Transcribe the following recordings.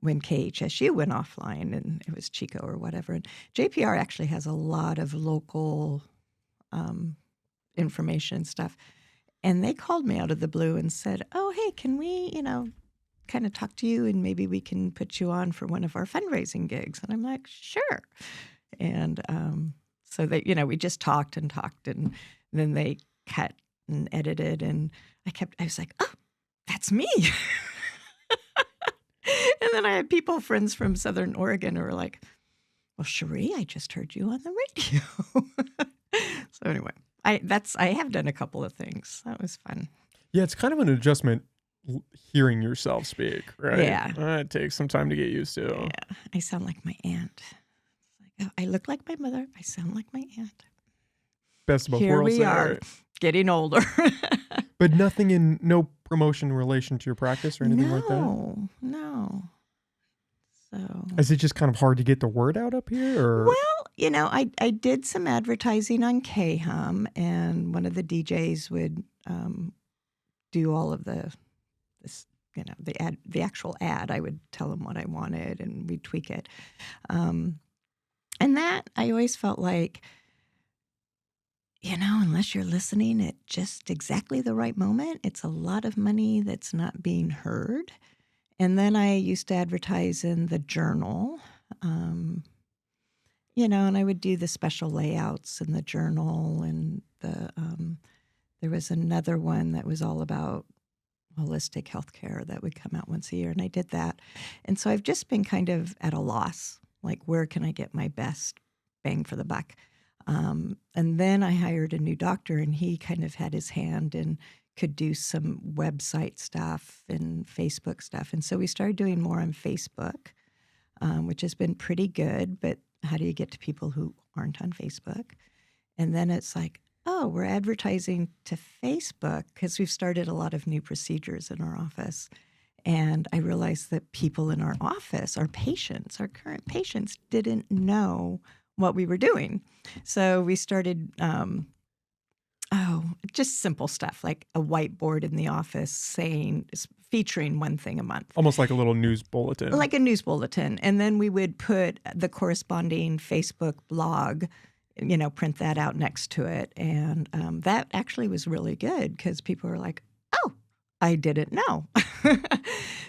when KHSU went offline, and it was Chico or whatever. And JPR actually has a lot of local information stuff. And they called me out of the blue and said, "Oh, hey, can we, kind of talk to you, and maybe we can put you on for one of our fundraising gigs?" And I'm like, "Sure." And so they, we just talked, and then they cut and edited, and I was like, "Oh, that's me." And then I had friends from Southern Oregon, who were like, "Well, Chere, I just heard you on the radio." So anyway, I have done a couple of things. That was fun. Yeah, it's kind of an adjustment hearing yourself speak, right? Yeah. It takes some time to get used to. Yeah, I sound like my aunt. I look like my mother. I sound like my aunt. Best of both Here worlds we are, there. getting older. But no promotion in relation to your practice or anything like that? No. So Is it just kind of hard to get the word out up here? Or? Well, I did some advertising on KHUM, and one of the DJs would do all of the actual ad. I would tell him what I wanted, and we'd tweak it. And that, I always felt like, unless you're listening at just exactly the right moment, it's a lot of money that's not being heard. And then I used to advertise in the Journal, and I would do the special layouts in the Journal, and there was another one that was all about holistic healthcare that would come out once a year, and I did that. And so I've just been kind of at a loss, like, where can I get my best bang for the buck? And then I hired a new doctor, and he kind of had his hand and could do some website stuff and Facebook stuff. And so we started doing more on Facebook, which has been pretty good. But how do you get to people who aren't on Facebook? And then it's like, oh, we're advertising to Facebook because we've started a lot of new procedures in our office. And I realized that people in our office, our current patients, didn't know what we were doing. So we started, just simple stuff like a whiteboard in the office featuring one thing a month. Almost like a little news bulletin. Like a news bulletin. And then we would put the corresponding Facebook blog, print that out next to it. And that actually was really good because people were like, "Oh, I didn't know."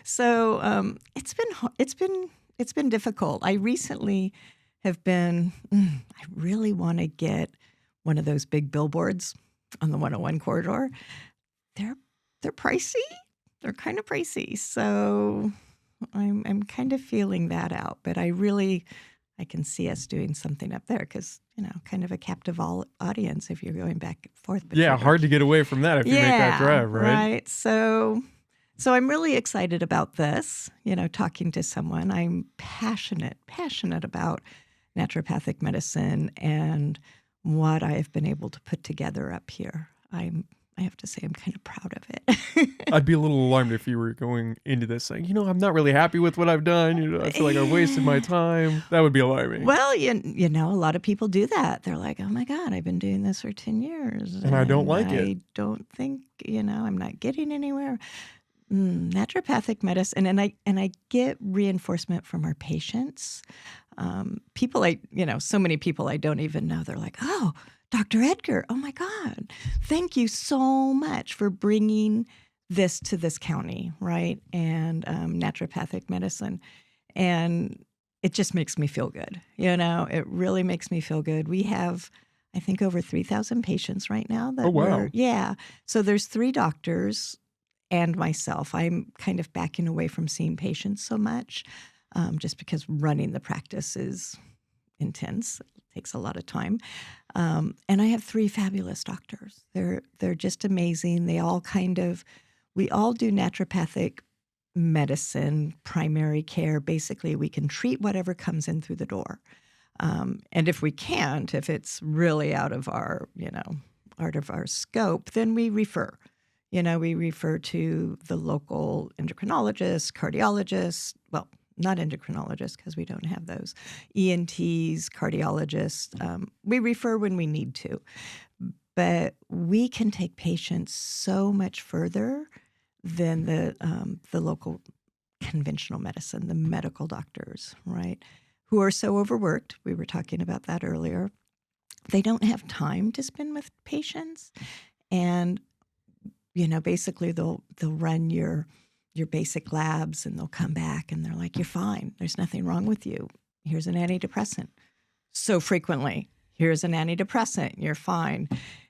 So it's been difficult. I recently have been, I really want to get one of those big billboards on the 101 corridor. They're pricey. They're kind of pricey. So I'm kind of feeling that out. But I can see us doing something up there because, kind of a captive audience if you're going back and forth. Yeah, hard to get away from that if you make that drive, right? Right. So I'm really excited about this, talking to someone. I'm passionate about naturopathic medicine and what I have been able to put together up here. I have to say I'm kind of proud of it. I'd be a little alarmed if you were going into this saying, I'm not really happy with what I've done. I feel like I've wasted my time. That would be alarming. Well, a lot of people do that. They're like, "Oh my God, I've been doing this for 10 years. And I don't like it. I don't think, I'm not getting anywhere." Naturopathic medicine, and I get reinforcement from our patients. People so many people I don't even know. They're like, "Oh, Dr. Edgar, oh my God, thank you so much for bringing this to this county," right? And naturopathic medicine. And it just makes me feel good. It really makes me feel good. We have, I think, over 3,000 patients right now. Oh, wow. Yeah. So there's 3 doctors and myself. I'm kind of backing away from seeing patients so much just because running the practice is intense. It takes a lot of time. And I have 3 fabulous doctors. They're just amazing. We all do naturopathic medicine, primary care. Basically, we can treat whatever comes in through the door. And if we can't, if it's really out of our scope, then we refer. We refer to the local endocrinologist, cardiologist, well, not endocrinologists because we don't have those, ENTs, cardiologists. We refer when we need to. But we can take patients so much further than the local conventional medicine, the medical doctors, right, who are so overworked. We were talking about that earlier. They don't have time to spend with patients, and basically they'll run your basic labs, and they'll come back and they're like, "You're fine. There's nothing wrong with you. Here's an antidepressant." So frequently, "Here's an antidepressant. You're fine."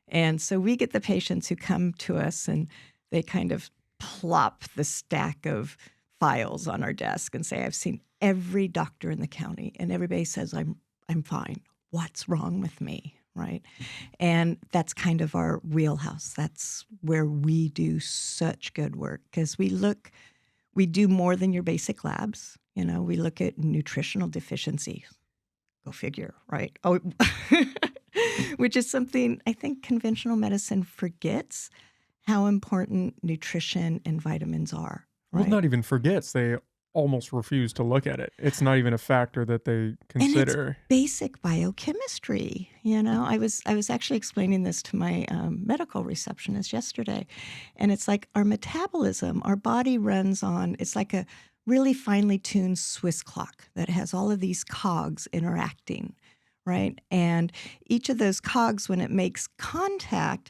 And so we get the patients who come to us and they kind of plop the stack of files on our desk and say, "I've seen every doctor in the county and everybody says I'm fine. What's wrong with me?" Right? And that's kind of our wheelhouse. That's where we do such good work, because we do more than your basic labs. We look at nutritional deficiency. Go figure, right? Oh, which is something I think conventional medicine forgets, how important nutrition and vitamins are, Well, right? not even forgets. They almost refuse to look at it. It's not even a factor that they And it's consider. basic biochemistry. I was actually explaining this to my medical receptionist yesterday, and it's like our metabolism, our body runs on. It's like a really finely tuned Swiss clock that has all of these cogs interacting, right? And each of those cogs, when it makes contact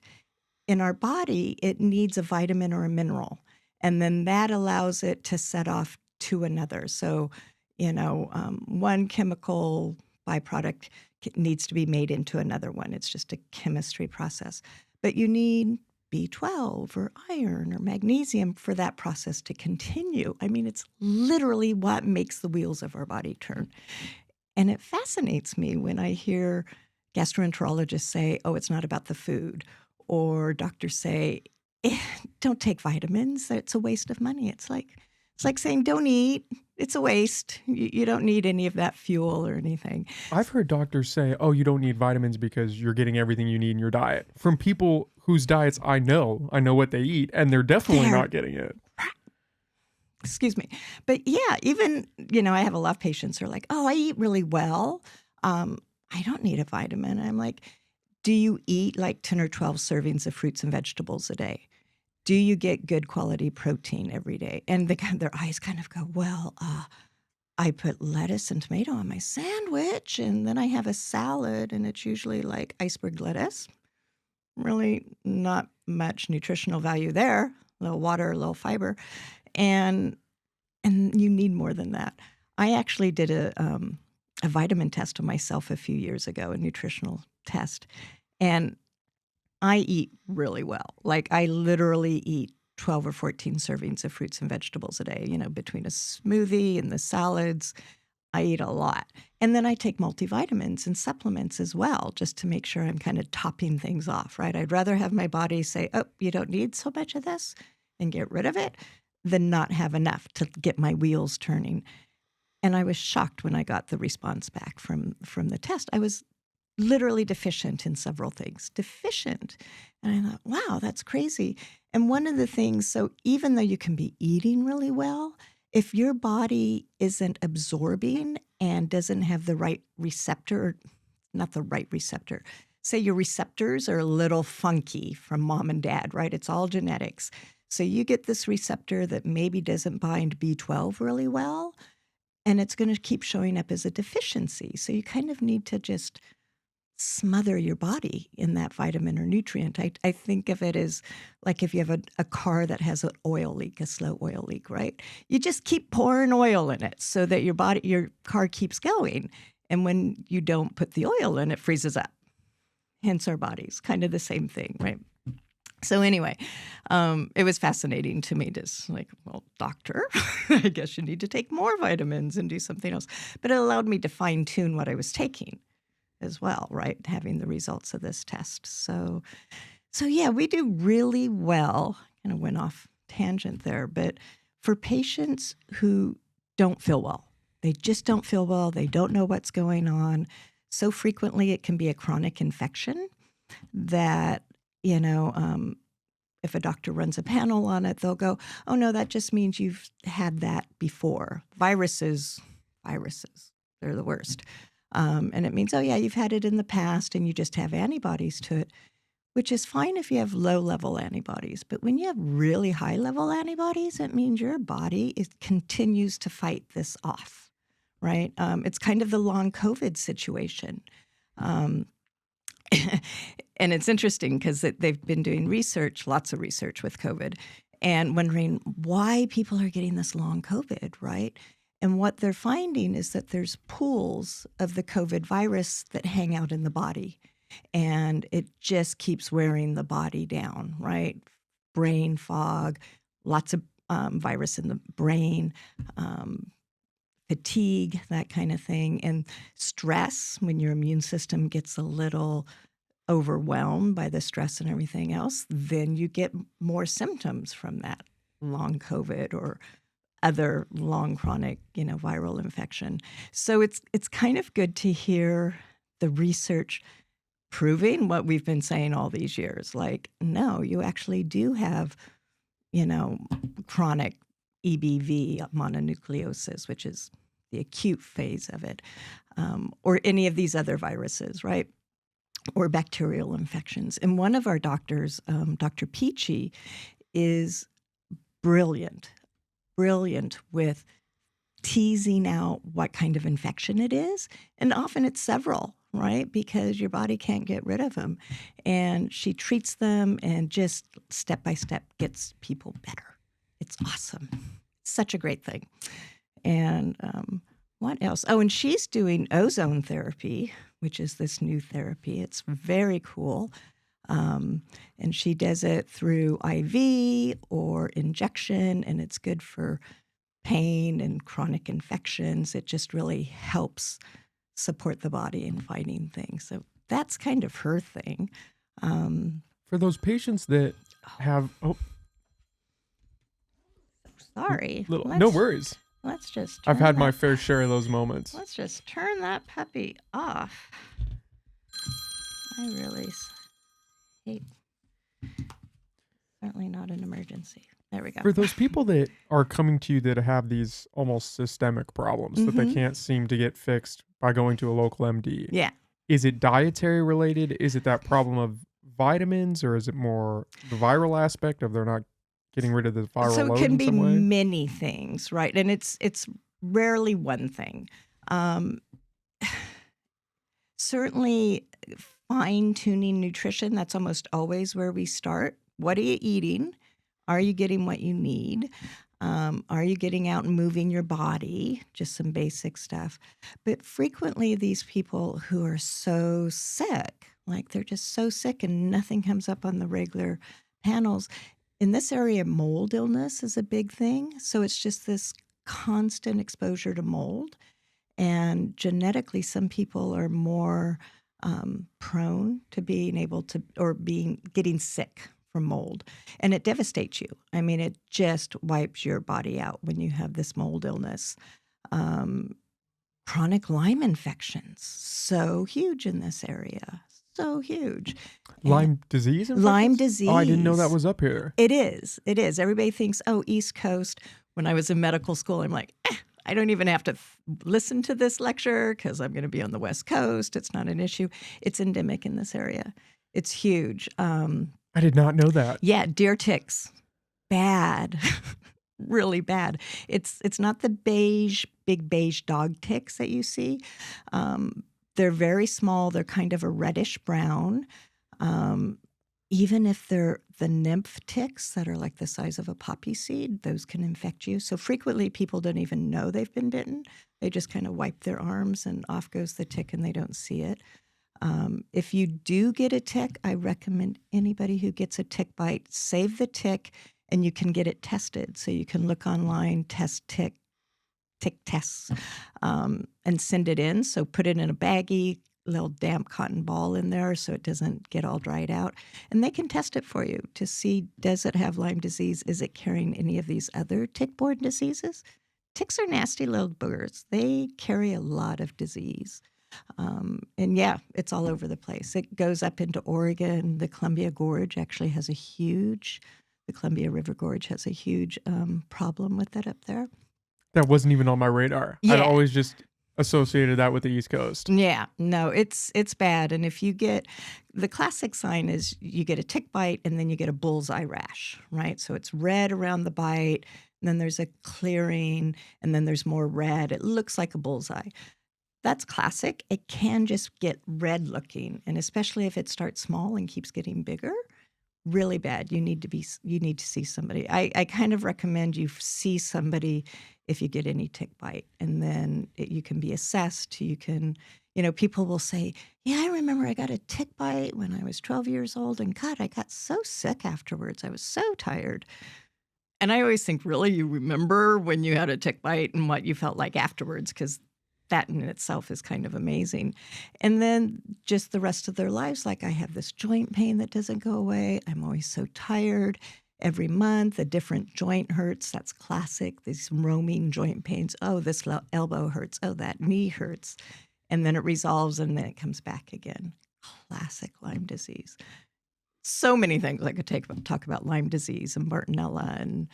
in our body, it needs a vitamin or a mineral, and then that allows it to set off to another. So, one chemical byproduct needs to be made into another one. It's just a chemistry process. But you need B12 or iron or magnesium for that process to continue. I mean, it's literally what makes the wheels of our body turn. And it fascinates me when I hear gastroenterologists say, "Oh, it's not about the food," or doctors say, "Don't take vitamins. It's a waste of money." It's like saying, "Don't eat. It's a waste. You don't need any of that fuel or anything." I've heard doctors say, "Oh, you don't need vitamins because you're getting everything you need in your diet." From people whose diets I know what they eat, and they're definitely There, not getting it. excuse me. But yeah, even, I have a lot of patients who are like, "Oh, I eat really well. I don't need a vitamin." I'm like, "Do you eat like 10 or 12 servings of fruits and vegetables a day? Do you get good quality protein every day?" And their eyes kind of go, "Well, I put lettuce and tomato on my sandwich, and then I have a salad, and it's usually like iceberg lettuce. Really not much nutritional value there. A little water, a little fiber, and you need more than that." I actually did a vitamin test on myself a few years ago, a nutritional test, and I eat really well. Like, I literally eat 12 or 14 servings of fruits and vegetables a day, between a smoothie and the salads. I eat a lot. And then I take multivitamins and supplements as well, just to make sure I'm kind of topping things off, right? I'd rather have my body say, "Oh, you don't need so much of this," and get rid of it, than not have enough to get my wheels turning. And I was shocked when I got the response back from the test. I was literally deficient in several things. Deficient. And I thought, wow, that's crazy. And one of the things, so even though you can be eating really well, if your body isn't absorbing and doesn't have the right receptor, or not the right receptor, say your receptors are a little funky from mom and dad, right? It's all genetics. So you get this receptor that maybe doesn't bind B12 really well, and it's going to keep showing up as a deficiency. So you kind of need to just smother your body in that vitamin or nutrient. I think of it as like if you have a car that has an oil leak, a slow oil leak, right? You just keep pouring oil in it so that your car keeps going. And when you don't put the oil in, it freezes up. Hence our bodies, kind of the same thing, right? So anyway, it was fascinating to me, just like, well, doctor, I guess you need to take more vitamins and do something else. But it allowed me to fine tune what I was taking as well, right? Having the results of this test. So yeah, we do really well. Kind of went off tangent there, but for patients who don't feel well, they just don't feel well. They don't know what's going on. So frequently, it can be a chronic infection that, if a doctor runs a panel on it, they'll go, "Oh no, that just means you've had that before." Viruses, they're the worst. And it means, "Oh yeah, you've had it in the past and you just have antibodies to it," which is fine if you have low-level antibodies. But when you have really high-level antibodies, it means your body continues to fight this off, right? It's kind of the long COVID situation. Um, and it's interesting because they've been doing research, lots of research with COVID, and wondering why people are getting this long COVID, right? And what they're finding is that there's pools of the COVID virus that hang out in the body, and it just keeps wearing the body down, right? Brain fog, lots of virus in the brain, fatigue, that kind of thing, and stress when your immune system gets a little overwhelmed by the stress and everything else, then you get more symptoms from that long COVID or other long chronic, viral infection. So it's kind of good to hear the research proving what we've been saying all these years. Like, no, you actually do have, chronic EBV, mononucleosis, which is the acute phase of it, or any of these other viruses, right? Or bacterial infections. And one of our doctors, Dr. Peachy, is brilliant with teasing out what kind of infection it is. And often it's several, right? Because your body can't get rid of them. And she treats them and just step by step gets people better. It's awesome. Such a great thing. And what else? Oh, and she's doing ozone therapy, which is this new therapy. It's very cool. And she does it through IV or injection, and it's good for pain and chronic infections. It just really helps support the body in fighting things. So that's kind of her thing. For those patients that have... Sorry. No worries. Let's just I've had my fair share of those moments. Let's just turn that puppy off. I really hate. Certainly not an emergency. There we go. For those people that are coming to you that have these almost systemic problems that they can't seem to get fixed by going to a local MD. Yeah. Is it dietary related? Is it that problem of vitamins, or is it more the viral aspect of they're not getting rid of the viral so load it can in be some way? many things, right? And it's rarely one thing. Certainly fine-tuning nutrition, that's almost always where we start. What are you eating? Are you getting what you need? Are you getting out and moving your body? Just some basic stuff. But frequently these people who are so sick, like they're just so sick and nothing comes up on the regular panels. In this area, mold illness is a big thing. So it's just this constant exposure to mold. And genetically, some people are more prone to being able to, or getting sick from mold. And it devastates you. I mean, it just wipes your body out when you have this mold illness. Chronic Lyme infections, so huge in this area. So huge. Lyme disease infections? Lyme disease. Oh, I didn't know that was up here. It is. It is. Everybody thinks, oh, East Coast. When I was in medical school, I'm like, I don't even have to listen to this lecture because I'm going to be on the West Coast. It's not an issue. It's endemic in this area. It's huge. I did not know that. Yeah, deer ticks. Bad. Really bad. It's not the big beige dog ticks that you see. They're very small. They're kind of a reddish brown. Even if they're the nymph ticks that are like the size of a poppy seed, those can infect you. So frequently people don't even know they've been bitten. They just kind of wipe their arms and off goes the tick and they don't see it. If you do get a tick, I recommend anybody who gets a tick bite, save the tick and you can get it tested. So you can look online, test tick tests, and send it in. So put it in a baggie, little damp cotton ball in there so it doesn't get all dried out. And they can test it for you to see, does it have Lyme disease? Is it carrying any of these other tick-borne diseases? Ticks are nasty little boogers. They carry a lot of disease. And yeah, it's all over the place. It goes up into Oregon. The Columbia Gorge actually has the Columbia River Gorge has a huge problem with that up there. That wasn't even on my radar. Yeah. I'd always just associated that with the East Coast. Yeah, no, it's bad. And if you get the classic sign is you get a tick bite and then you get a bullseye rash, right? So it's red around the bite, and then there's a clearing, and then there's more red. It looks like a bullseye. That's classic. It can just get red looking, and especially if it starts small and keeps getting bigger, really bad. You need to see somebody. I kind of recommend you see somebody if you get any tick bite, and then you can be assessed. You can, people will say, yeah, I remember I got a tick bite when I was 12 years old, and God, I got so sick afterwards. I was so tired. And I always think, really, you remember when you had a tick bite and what you felt like afterwards? Because that in itself is kind of amazing. And then just the rest of their lives, like I have this joint pain that doesn't go away. I'm always so tired. Every month, a different joint hurts. That's classic. These roaming joint pains. Oh, this elbow hurts. Oh, that knee hurts. And then it resolves and then it comes back again. Classic Lyme disease. So many things I could talk about Lyme disease and Bartonella and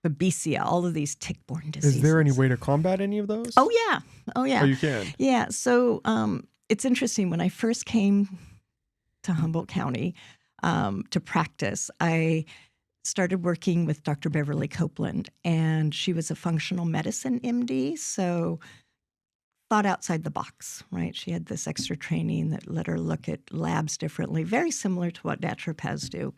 Babesia, all of these tick-borne diseases. Is there any way to combat any of those? Oh, yeah. Oh, yeah. Oh, you can? Yeah. So it's interesting. When I first came to Humboldt County to practice, I started working with Dr. Beverly Copeland, and she was a functional medicine MD, so thought outside the box, right? She had this extra training that let her look at labs differently, very similar to what naturopaths do.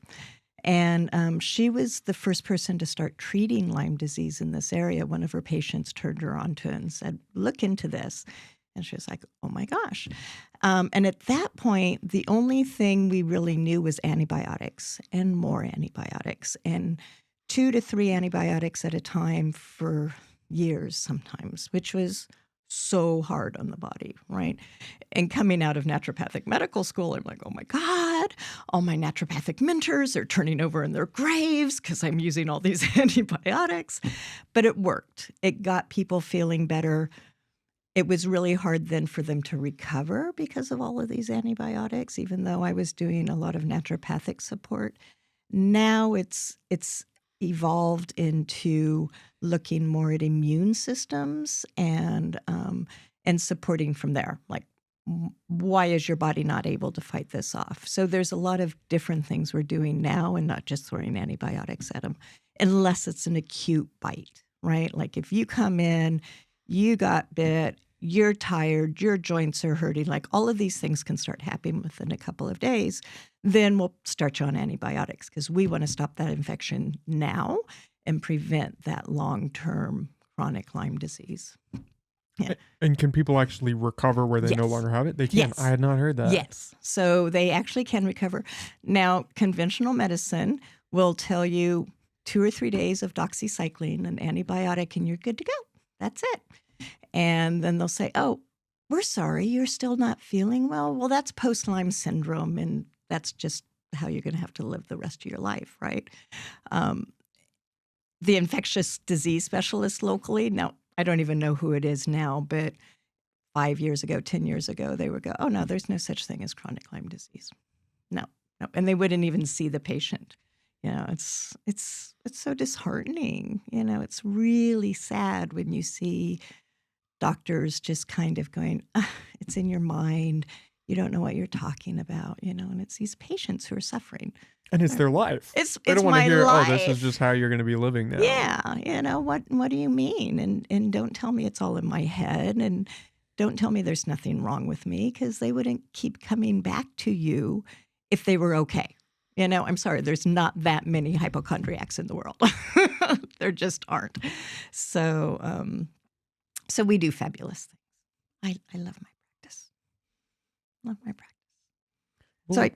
And she was the first person to start treating Lyme disease in this area. One of her patients turned her on to it and said, look into this. And she was like, oh my gosh. And at that point, the only thing we really knew was antibiotics and more antibiotics, and 2 to 3 antibiotics at a time for years sometimes, which was so hard on the body, right? And coming out of naturopathic medical school, I'm like, oh my God, all my naturopathic mentors are turning over in their graves because I'm using all these antibiotics. But it worked. It got people feeling better. It was really hard then for them to recover because of all of these antibiotics, even though I was doing a lot of naturopathic support. Now it's evolved into looking more at immune systems and supporting from there. Like, why is your body not able to fight this off? So there's a lot of different things we're doing now, and not just throwing antibiotics at them, unless it's an acute bite, right? Like if you come in, you got bit, you're tired, your joints are hurting, like all of these things can start happening within a couple of days, then we'll start you on antibiotics because we want to stop that infection now and prevent that long-term chronic Lyme disease. Yeah. And can people actually recover where they no Yes. longer have it? They can. Yes. I had not heard that. Yes. So they actually can recover. Now, conventional medicine will tell you 2 or 3 days of doxycycline, an antibiotic, and you're good to go. That's it. And then they'll say, oh, we're sorry, you're still not feeling well. Well, that's post-Lyme syndrome, and that's just how you're going to have to live the rest of your life, right? The infectious disease specialist locally, now, I don't even know who it is now, but 5 years ago, 10 years ago, they would go, oh, no, there's no such thing as chronic Lyme disease. No. And they wouldn't even see the patient. It's so disheartening. It's really sad when you see doctors just kind of going, it's in your mind. You don't know what you're talking about, and it's these patients who are suffering. And it's their life. It's They don't want to my hear, life. oh, this is just how you're going to be living now. Yeah, what do you mean? And don't tell me it's all in my head, and don't tell me there's nothing wrong with me, because they wouldn't keep coming back to you if they were okay. I'm sorry, there's not that many hypochondriacs in the world. There just aren't. So we do fabulous things. I love my practice. Love my practice. Well,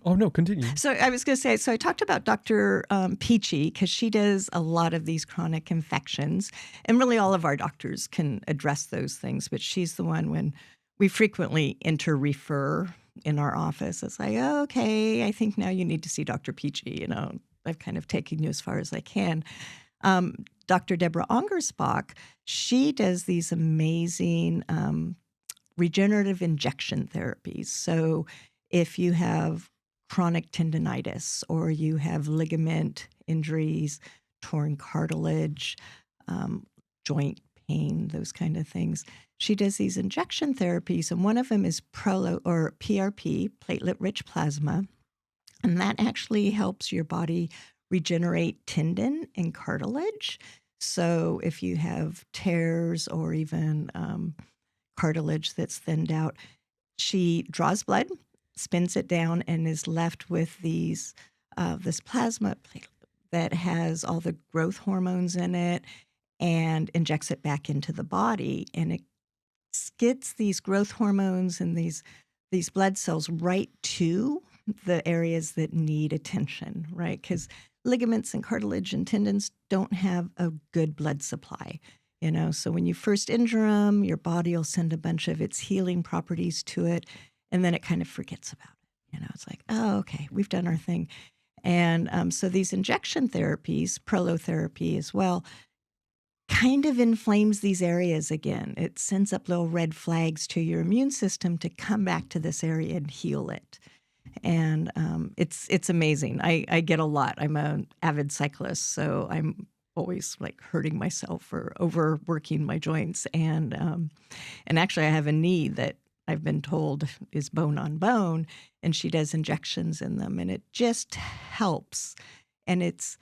oh, no, continue. So I was going to say, so I talked about Dr. Peachy, because she does a lot of these chronic infections, and really all of our doctors can address those things, but she's the one when we frequently refer in our office. It's like, oh, okay, I think now you need to see Dr. Peachy. I've kind of taken you as far as I can. Dr. Deborah Ongersbach, she does these amazing regenerative injection therapies. So if you have chronic tendinitis, or you have ligament injuries, torn cartilage, joint pain, those kind of things. She does these injection therapies, and one of them is or PRP, platelet-rich plasma, and that actually helps your body regenerate tendon and cartilage. So if you have tears or even cartilage that's thinned out, she draws blood, spins it down, and is left with this plasma platelet that has all the growth hormones in it and injects it back into the body. And it gets these growth hormones and these blood cells right to the areas that need attention, right? Because ligaments and cartilage and tendons don't have a good blood supply, So when you first injure them, your body will send a bunch of its healing properties to it, and then it kind of forgets about it. It's like, oh, okay, we've done our thing. And so these injection therapies, prolotherapy as well, kind of inflames these areas again. It sends up little red flags to your immune system to come back to this area and heal it. And it's amazing. I get a lot. I'm an avid cyclist, so I'm always like hurting myself or overworking my joints. And actually, I have a knee that I've been told is bone on bone, and she does injections in them, and it just helps. And it's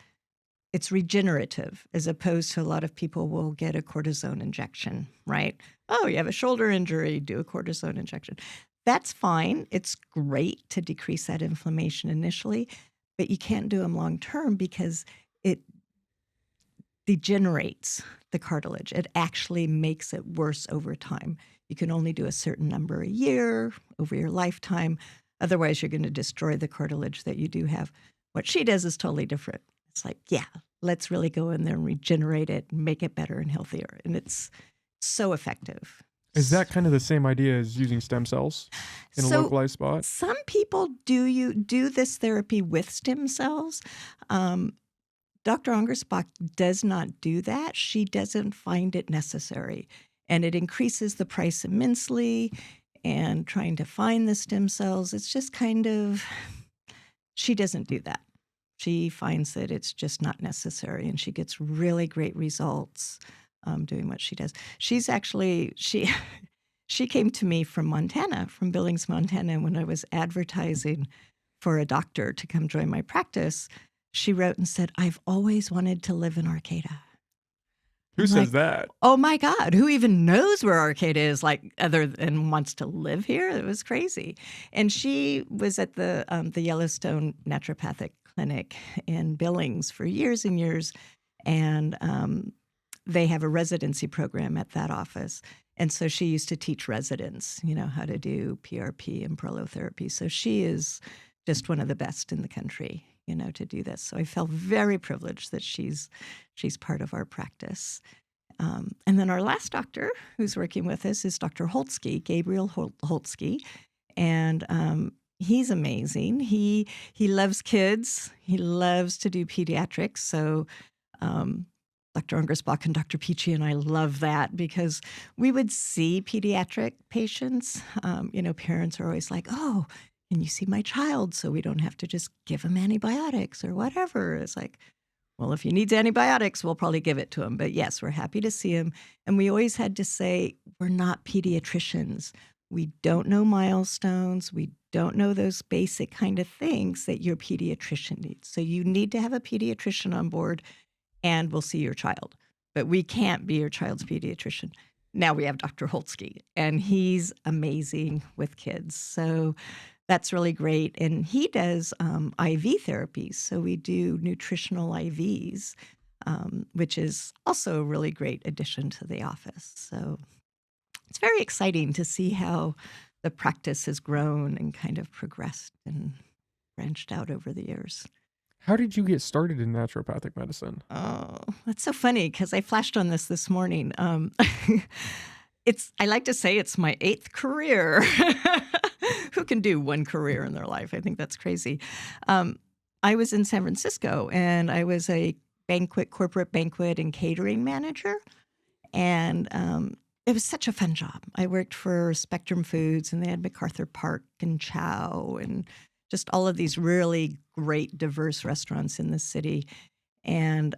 regenerative, as opposed to a lot of people will get a cortisone injection, right? Oh, you have a shoulder injury, do a cortisone injection. That's fine. It's great to decrease that inflammation initially, but you can't do them long term because it degenerates the cartilage. It actually makes it worse over time. You can only do a certain number a year over your lifetime. Otherwise, you're going to destroy the cartilage that you do have. What she does is totally different. It's like, yeah, let's really go in there and regenerate it and make it better and healthier. And it's so effective. Is that kind of the same idea as using stem cells in a localized spot? Some people do this therapy with stem cells. Dr. Angersbach does not do that. She doesn't find it necessary. And it increases the price immensely. And trying to find the stem cells, it's just kind of, she doesn't do that. She finds that it's just not necessary, and she gets really great results doing what she does. She's actually, she came to me from Montana, from Billings, Montana, when I was advertising for a doctor to come join my practice. She wrote and said, I've always wanted to live in Arcata. Who says that? Oh my God, who even knows where Arcata is, like, other than wants to live here? It was crazy. And she was at the Yellowstone Naturopathic Clinic in Billings for years and years. And they have a residency program at that office. And so she used to teach residents, how to do PRP and prolotherapy. So she is just one of the best in the country, to do this. So I felt very privileged that she's part of our practice. And then our last doctor who's working with us is Dr. Holtzke, Gabriel Holtzke. And he's amazing. He loves kids. He loves to do pediatrics. So Dr. Angersbach and Dr. Peachy and I love that, because we would see pediatric patients. Parents are always like, oh, can you see my child so we don't have to just give him antibiotics or whatever? It's like, well, if he needs antibiotics, we'll probably give it to him. But yes, we're happy to see him. And we always had to say, we're not pediatricians. We don't know milestones. We don't know those basic kind of things that your pediatrician needs. So you need to have a pediatrician on board, and we'll see your child. But we can't be your child's pediatrician. Now we have Dr. Holtzke, and he's amazing with kids. So that's really great. And he does IV therapies. So we do nutritional IVs, which is also a really great addition to the office. So it's very exciting to see how the practice has grown and kind of progressed and branched out over the years. How did you get started in naturopathic medicine? Oh, that's so funny, because I flashed on this morning. I like to say it's my 8th career. Who can do one career in their life? I think that's crazy. I was in San Francisco, and I was a corporate banquet and catering manager. And it was such a fun job. I worked for Spectrum Foods, and they had MacArthur Park and Chow and just all of these really great, diverse restaurants in the city. And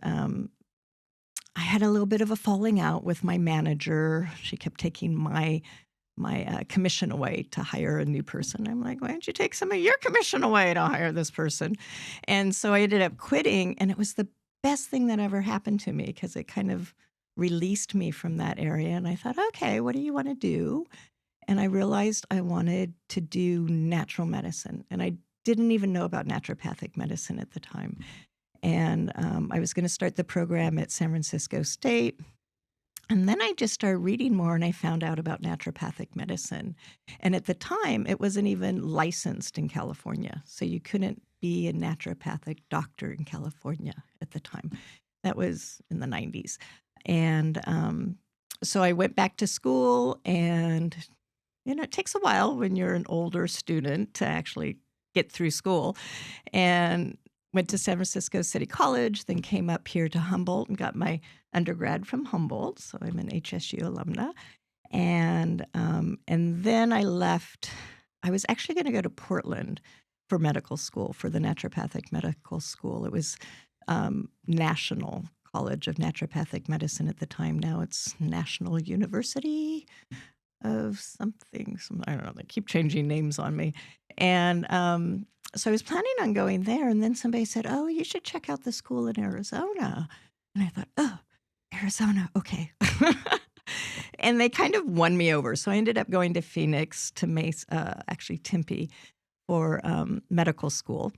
I had a little bit of a falling out with my manager. She kept taking my commission away to hire a new person. I'm like, why don't you take some of your commission away to hire this person? And so I ended up quitting, and it was the best thing that ever happened to me because it kind of released me from that area. And I thought, okay, what do you want to do? And I realized I wanted to do natural medicine. And I didn't even know about naturopathic medicine at the time. And I was going to start the program at San Francisco State. And then I just started reading more and I found out about naturopathic medicine. And at the time, it wasn't even licensed in California. So you couldn't be a naturopathic doctor in California at the time. That was in the 90s. And so I went back to school, and, it takes a while when you're an older student to actually get through school. And went to San Francisco City College, then came up here to Humboldt and got my undergrad from Humboldt. So I'm an HSU alumna. And then I left. I was actually going to go to Portland for medical school, for the naturopathic medical school. It was National College of Naturopathic Medicine at the time. Now it's National University of something. I don't know. They keep changing names on me. And so I was planning on going there. And then somebody said, oh, you should check out the school in Arizona. And I thought, oh, Arizona. Okay. And they kind of won me over. So I ended up going to Phoenix, to actually Tempe, for medical school.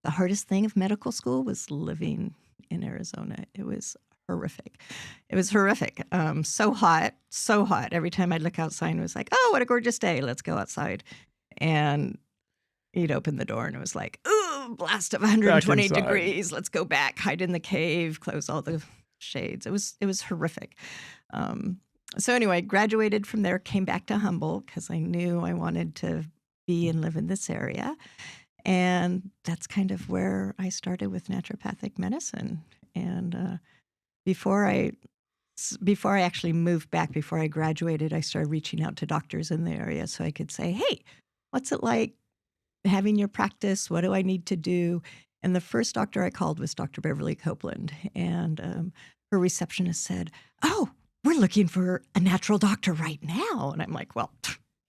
The hardest thing of medical school was living in Arizona. It was horrific. It was horrific. So hot, so hot. Every time I'd look outside, it was like, oh, what a gorgeous day. Let's go outside. And you'd open the door and it was like, ooh, blast of 120 degrees. Let's go back, hide in the cave, close all the shades. It was horrific. So anyway, graduated from there, came back to Humboldt because I knew I wanted to be and live in this area. And that's kind of where I started with naturopathic medicine. And before I actually moved back, before I graduated, I started reaching out to doctors in the area so I could say, hey, what's it like having your practice? What do I need to do? And the first doctor I called was Dr. Beverly Copeland. And her receptionist said, oh, we're looking for a natural doctor right now. And I'm like, well,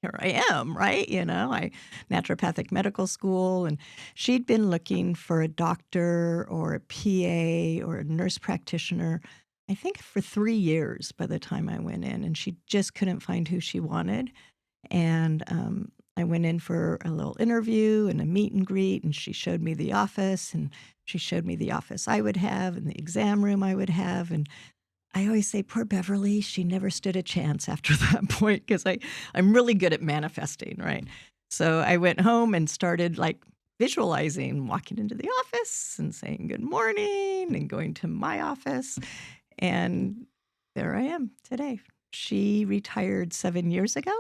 here I am, right? Naturopathic medical school. And she'd been looking for a doctor or a PA or a nurse practitioner, I think for 3 years by the time I went in. And she just couldn't find who she wanted. And I went in for a little interview and a meet and greet, and she showed me the office, and she showed me the office I would have and the exam room I would have. And I always say, poor Beverly, she never stood a chance after that point because I'm really good at manifesting, right? So I went home and started visualizing, walking into the office and saying good morning and going to my office. And there I am today. She retired 7 years ago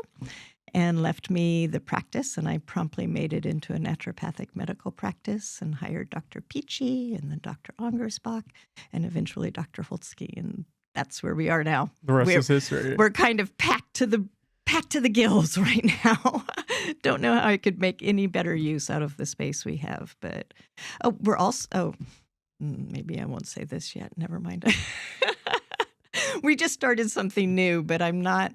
and left me the practice, and I promptly made it into a naturopathic medical practice and hired Dr. Peachy and then Dr. Ongersbach and eventually Dr. Holtzke, and that's where we are now. The rest is history. We're kind of packed to the gills right now. Don't know how I could make any better use out of the space we have, but we're also maybe I won't say this yet. Never mind. We just started something new, but I'm not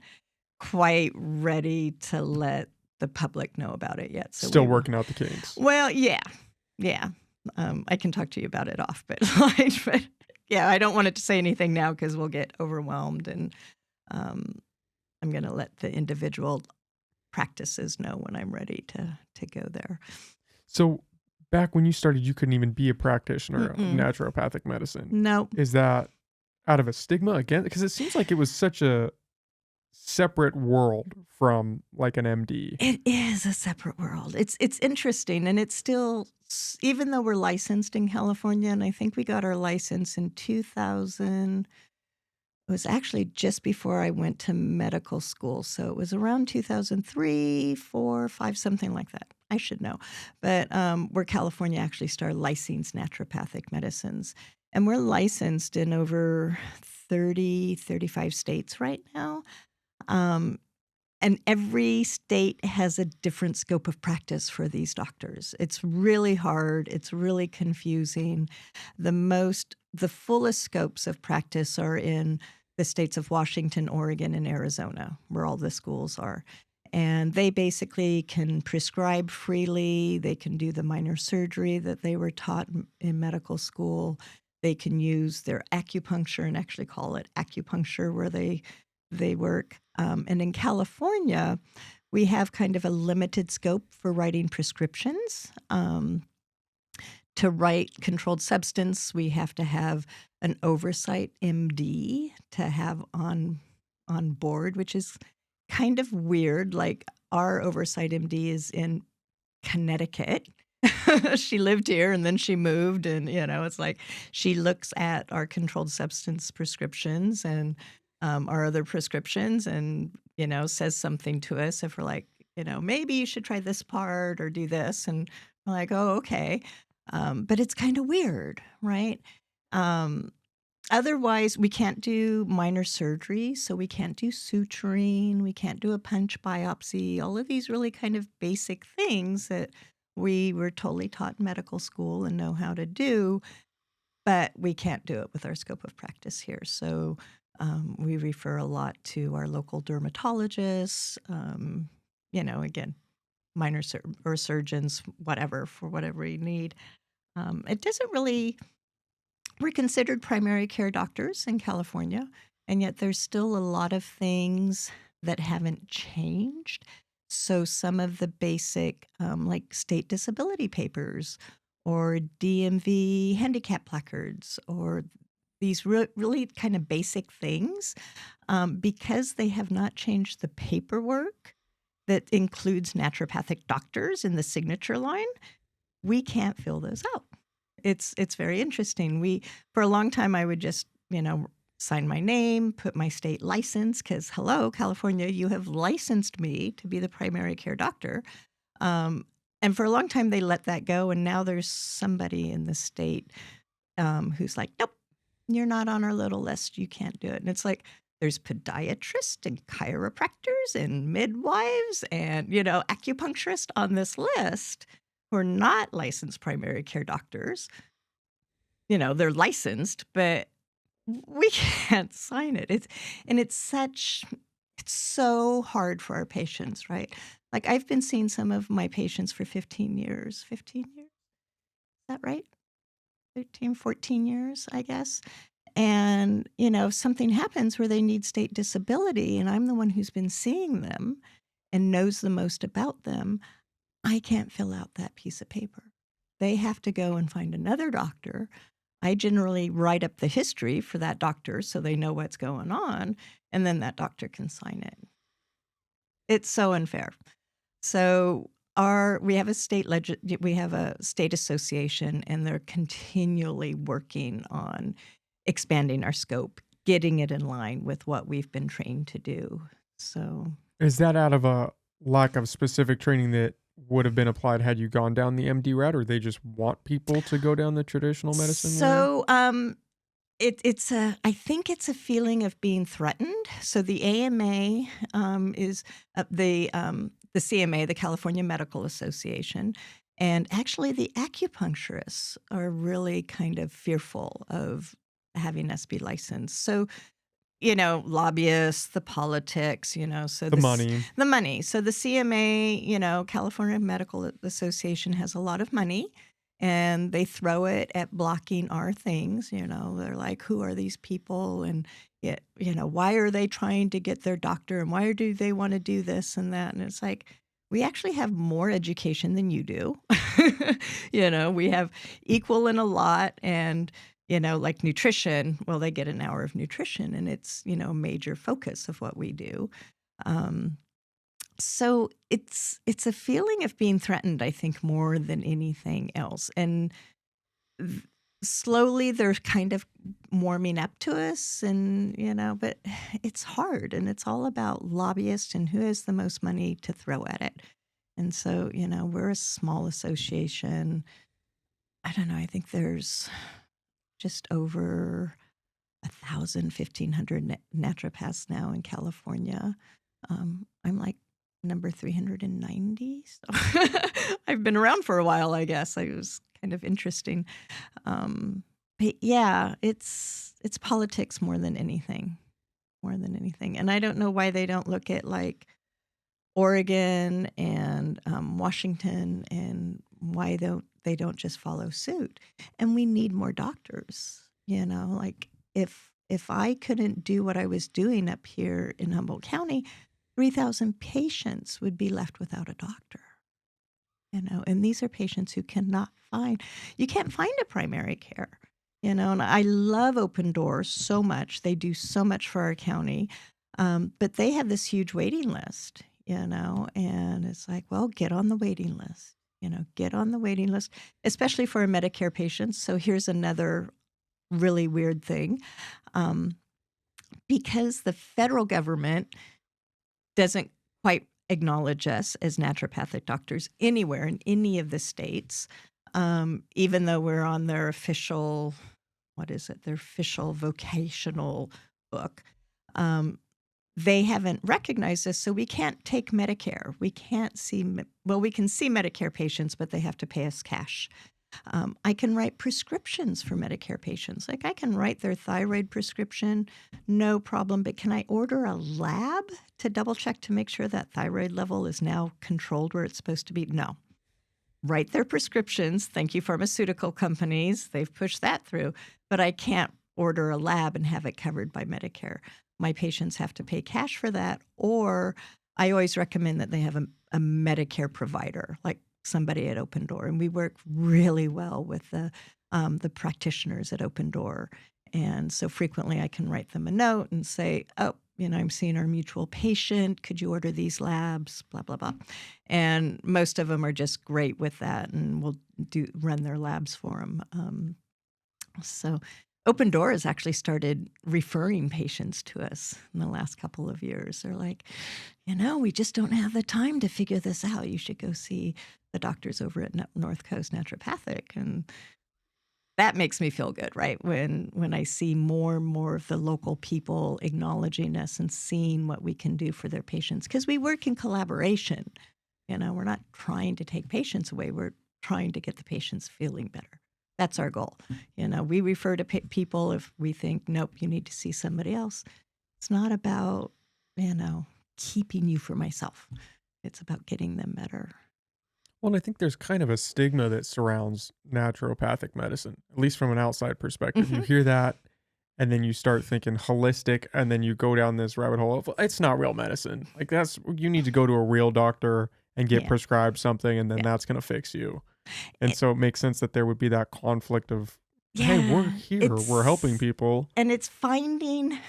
quite ready to let the public know about it yet. So still working out the kinks. Well, yeah. I can talk to you about it off, but yeah, I don't want it to say anything now because we'll get overwhelmed, and I'm going to let the individual practices know when I'm ready to go there. So back when you started, you couldn't even be a practitioner of naturopathic medicine. No. Is that out of a stigma again? Because it seems like it was such a separate world from like an MD. It is a separate world. It's interesting, and it's still, even though we're licensed in California, and I think we got our license in 2000. It was actually just before I went to medical school, so it was around 2003, 4, 5, something like that. I should know, but where California actually started licensing naturopathic medicines, and we're licensed in over 30, 35 states right now. And every state has a different scope of practice for these doctors. It's really hard. It's really confusing. The fullest scopes of practice are in the states of Washington, Oregon, and Arizona, where all the schools are. And they basically can prescribe freely. They can do the minor surgery that they were taught in medical school. They can use their acupuncture and actually call it acupuncture where they work. And in California, we have kind of a limited scope for writing prescriptions. To write controlled substance, we have to have an oversight MD to have on board, which is kind of weird. Like our oversight MD is in Connecticut. She lived here and then she moved, and it's like she looks at our controlled substance prescriptions and our other prescriptions, and says something to us if we're like, maybe you should try this part or do this, and we're like, oh, okay. But it's kind of weird, right? Otherwise, we can't do minor surgery, so we can't do suturing, we can't do a punch biopsy, all of these really kind of basic things that we were totally taught in medical school and know how to do, but we can't do it with our scope of practice here. So we refer a lot to our local dermatologists, again, or surgeons, whatever, for whatever you need. It doesn't really, we're considered primary care doctors in California, and yet there's still a lot of things that haven't changed. So some of the basic, like state disability papers or DMV handicap placards or these really kind of basic things, because they have not changed the paperwork that includes naturopathic doctors in the signature line, we can't fill those out. It's very interesting. For a long time, I would just, sign my name, put my state license, because hello, California, you have licensed me to be the primary care doctor. And for a long time, they let that go. And now there's somebody in the state who's like, nope, you're not on our little list. You can't do it. And it's like, there's podiatrists and chiropractors and midwives and, acupuncturists on this list who are not licensed primary care doctors. They're licensed, but we can't sign it. It's so hard for our patients, right? Like I've been seeing some of my patients for 15 years. 15 years? Is that right? 13, 14 years, I guess. And, if something happens where they need state disability and I'm the one who's been seeing them and knows the most about them, I can't fill out that piece of paper. They have to go and find another doctor. I generally write up the history for that doctor so they know what's going on, and then that doctor can sign it. It's so unfair. So we have a state association, and they're continually working on expanding our scope, getting it in line with what we've been trained to do. So Is that out of a lack of specific training that would have been applied had you gone down the MD route, or they just want people to go down the traditional medicine way? So I think it's a feeling of being threatened. So the AMA is the CMA, the California Medical Association, and actually the acupuncturists are really kind of fearful of having us be licensed. So lobbyists, the politics, so The money. the money. So the CMA, California Medical Association has a lot of money, and they throw it at blocking our things. They're like, who are these people? And why are they trying to get their doctor? And why do they want to do this and that? And it's like, we actually have more education than you do. We have equal in a lot, and like nutrition, well, they get an hour of nutrition, and it's, a major focus of what we do. So it's a feeling of being threatened, I think, more than anything else. And slowly they're kind of warming up to us, and, but it's hard, and it's all about lobbyists and who has the most money to throw at it. And so, we're a small association. I don't know, I think there's just over 1,000, 1,500 naturopaths now in California. I'm like number 390. So I've been around for a while, I guess. It was kind of interesting. But yeah, it's politics more than anything, more than anything. And I don't know why they don't look at like Oregon and Washington, and why they don't just follow suit. And we need more doctors. Like if I couldn't do what I was doing up here in Humboldt County, 3,000 patients would be left without a doctor. And these are patients who you can't find a primary care. And I love Open Doors so much. They do so much for our county, but they have this huge waiting list. And it's like, well, get on the waiting list. Get on the waiting list, especially for Medicare patients. So here's another really weird thing, because the federal government doesn't quite acknowledge us as naturopathic doctors anywhere in any of the states, even though we're on their official, their official vocational book. They haven't recognized us, so we can't take Medicare. We can't we can see Medicare patients, but they have to pay us cash. I can write prescriptions for Medicare patients. Like I can write their thyroid prescription, no problem. But can I order a lab to double check to make sure that thyroid level is now controlled where it's supposed to be? No. Write their prescriptions. Thank you, pharmaceutical companies. They've pushed that through. But I can't order a lab and have it covered by Medicare. My patients have to pay cash for that, or I always recommend that they have a Medicare provider, like somebody at Open Door, and we work really well with the practitioners at Open Door. And so frequently I can write them a note and say, oh, I'm seeing our mutual patient. Could you order these labs? Blah, blah, blah. And most of them are just great with that, and we'll run their labs for them. So Open Door has actually started referring patients to us in the last couple of years. They're like, we just don't have the time to figure this out. You should go see the doctors over at North Coast Naturopathic. And that makes me feel good, right? When I see more and more of the local people acknowledging us and seeing what we can do for their patients. Because we work in collaboration. We're not trying to take patients away. We're trying to get the patients feeling better. That's our goal. We refer to people if we think, nope, you need to see somebody else. It's not about, keeping you for myself. It's about getting them better. Well, and I think there's kind of a stigma that surrounds naturopathic medicine, at least from an outside perspective. You hear that, and then you start thinking holistic, and then you go down this rabbit hole of, it's not real medicine. Like you need to go to a real doctor and get prescribed something, and then that's going to fix you. And so it makes sense that there would be that conflict of, hey, we're here, we're helping people. And it's finding,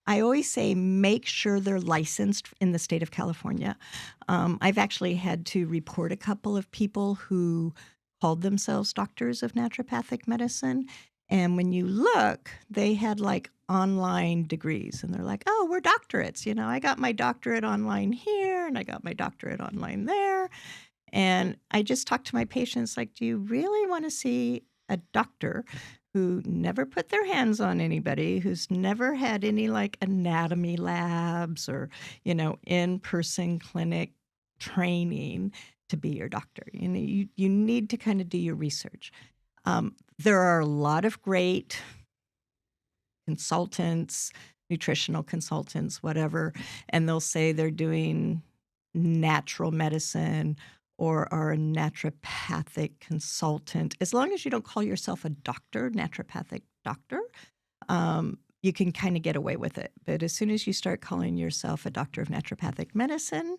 I always say, make sure they're licensed in the state of California. I've actually had to report a couple of people who called themselves doctors of naturopathic medicine. And when you look, they had like online degrees, and they're like, oh, we're doctorates. I got my doctorate online here, and I got my doctorate online there. And I just talk to my patients like, do you really want to see a doctor who never put their hands on anybody, who's never had any like anatomy labs or, in-person clinic training to be your doctor? You need to kind of do your research. There are a lot of great consultants, nutritional consultants, whatever, and they'll say they're doing natural medicine or are a naturopathic consultant. As long as you don't call yourself a doctor, naturopathic doctor, you can kind of get away with it. But as soon as you start calling yourself a doctor of naturopathic medicine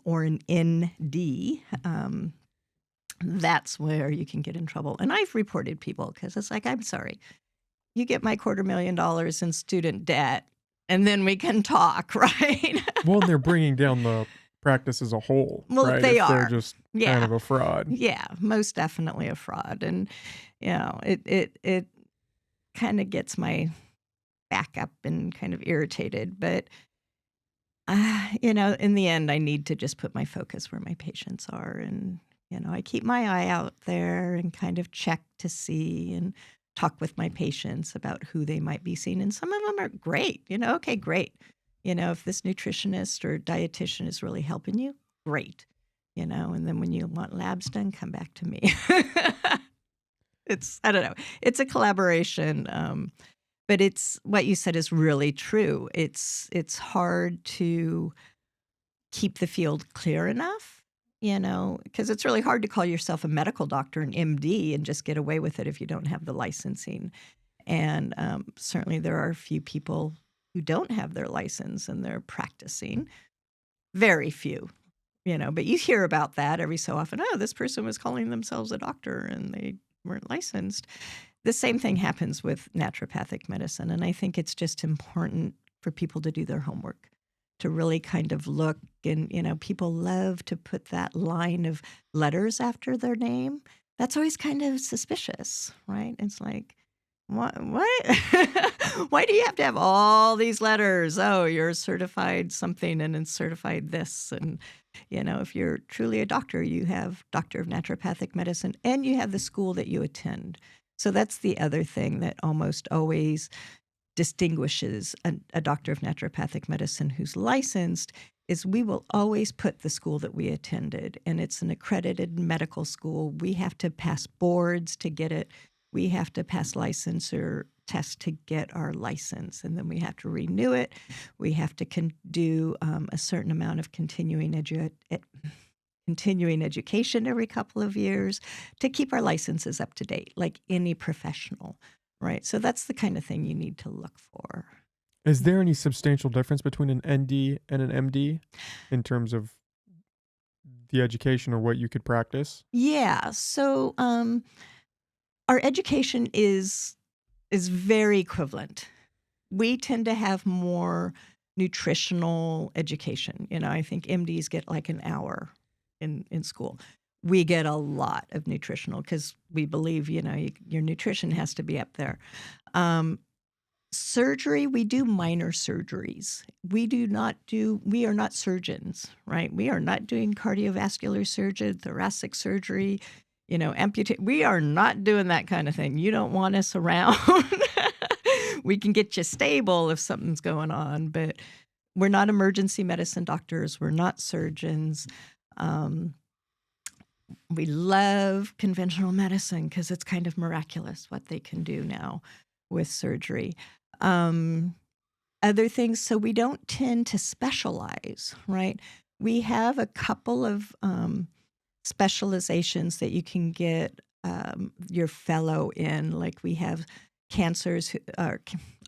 or an ND, that's where you can get in trouble. And I've reported people because it's like, I'm sorry, you get my $250,000 in student debt, and then we can talk, right? Well, and they're bringing down the practice as a whole, well, right? They if are. They're just kind of a fraud. Yeah, most definitely a fraud. And, it kind of gets my back up and kind of irritated. But, in the end, I need to just put my focus where my patients are. And, I keep my eye out there and kind of check to see and talk with my patients about who they might be seeing. And some of them are great, okay, great. If this nutritionist or dietitian is really helping you, great. And then when you want labs done, come back to me. I don't know. It's a collaboration. But it's what you said is really true. It's hard to keep the field clear enough, because it's really hard to call yourself a medical doctor, an MD, and just get away with it if you don't have the licensing. And certainly there are a few people who don't have their license and they're practicing. Very few, but you hear about that every so often. Oh, this person was calling themselves a doctor and they weren't licensed. The same thing happens with naturopathic medicine. And I think it's just important for people to do their homework, to really kind of look. And, people love to put that line of letters after their name. That's always kind of suspicious, right? It's like, what? Why do you have to have all these letters? Oh, you're certified something and then certified this. And, if you're truly a doctor, you have Doctor of Naturopathic Medicine and you have the school that you attend. So that's the other thing that almost always distinguishes a doctor of naturopathic medicine who's licensed is we will always put the school that we attended, and it's an accredited medical school. We have to pass boards to get it. We have to pass licensure tests to get our license, and then we have to renew it. We have to do a certain amount of continuing education every couple of years to keep our licenses up to date, like any professional, right? So that's the kind of thing you need to look for. Is there any substantial difference between an ND and an MD in terms of the education or what you could practice? Yeah. So our education is very equivalent. We tend to have more nutritional education. I think MDs get like an hour in school. We get a lot of nutritional because we believe, your nutrition has to be up there. Surgery, we do minor surgeries. We are not surgeons, right? We are not doing cardiovascular surgery, thoracic surgery, amputate. We are not doing that kind of thing. You don't want us around. We can get you stable if something's going on, but we're not emergency medicine doctors. We're not surgeons. We love conventional medicine because it's kind of miraculous what they can do now with surgery. Other things, so we don't tend to specialize, right? We have a couple of specializations that you can get your fellow in. Like we have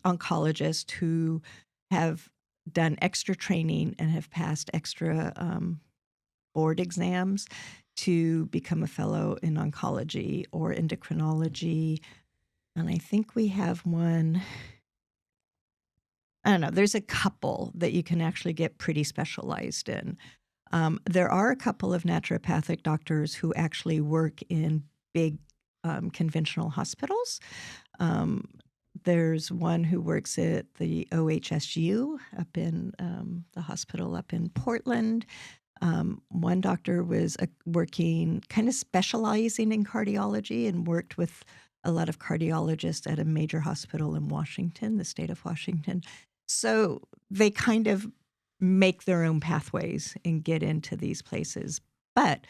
oncologists who have done extra training and have passed extra board exams to become a fellow in oncology or endocrinology. And I think we have one, I don't know, there's a couple that you can actually get pretty specialized in. There are a couple of naturopathic doctors who actually work in big conventional hospitals. There's one who works at the OHSU up in the hospital up in Portland. One doctor was working, kind of specializing in cardiology and worked with a lot of cardiologists at a major hospital in Washington, the state of Washington. So they kind of make their own pathways and get into these places, but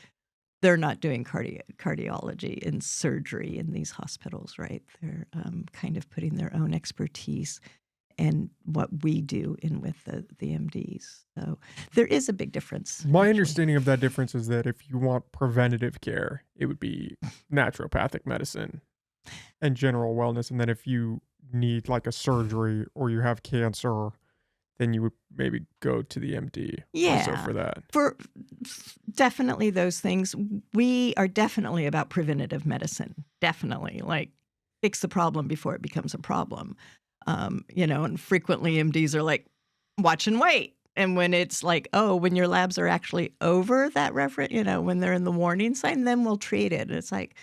they're not doing cardiology and surgery in these hospitals, right? They're kind of putting their own expertise and what we do in with the MDs. So there is a big difference. My actually. understanding of that difference is that if you want preventative care, it would be naturopathic medicine and general wellness. And then if you need like a surgery or you have cancer, then you would maybe go to the MD also for that. For definitely those things. We are definitely about preventative medicine. Definitely. Like fix the problem before it becomes a problem. And frequently MDs are like, watch and wait. And when it's like, oh, when your labs are actually over that reference, when they're in the warning sign, then we'll treat it. And it's like,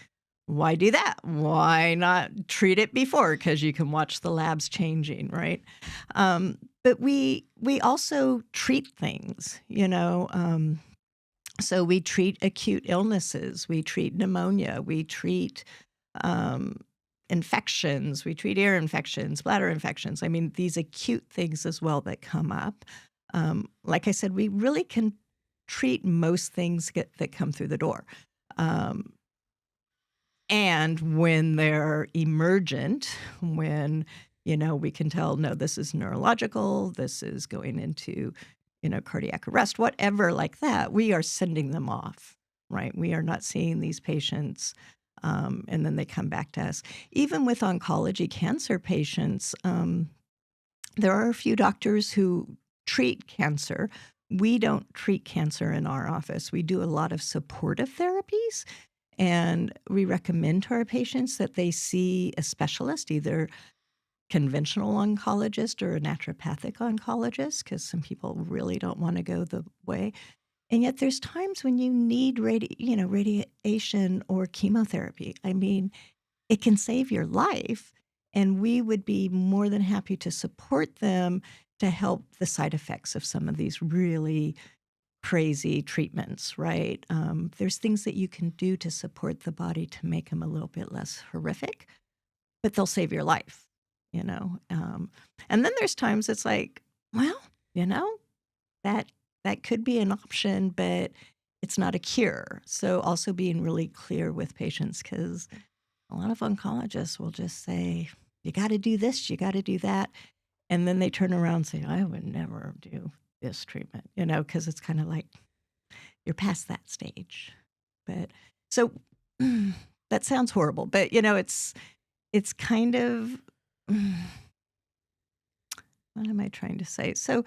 why do that? Why not treat it before? Because you can watch the labs changing, right? But we also treat things, so we treat acute illnesses, we treat pneumonia, we treat infections, we treat ear infections, bladder infections. I mean, these acute things as well that come up. Like I said, we really can treat most things that come through the door. Um, and when they're emergent, when, we can tell, no, this is neurological, this is going into, cardiac arrest, whatever like that, we are sending them off, right? We are not seeing these patients, and then they come back to us. Even with oncology cancer patients, there are a few doctors who treat cancer. We don't treat cancer in our office. We do a lot of supportive therapies. And we recommend to our patients that they see a specialist, either conventional oncologist or a naturopathic oncologist, because some people really don't want to go the way. And yet there's times when you need radiation or chemotherapy. I mean, it can save your life, and we would be more than happy to support them to help the side effects of some of these really crazy treatments, right? There's things that you can do to support the body to make them a little bit less horrific, but they'll save your life, you know? And then there's times it's like, well, you know, that that could be an option, but it's not a cure. So also being really clear with patients, because a lot of oncologists will just say, you got to do this, you got to do that. And then they turn around and say, I would never do this treatment, because it's kind of like you're past that stage. But so that sounds horrible, but it's kind of what am I trying to say? So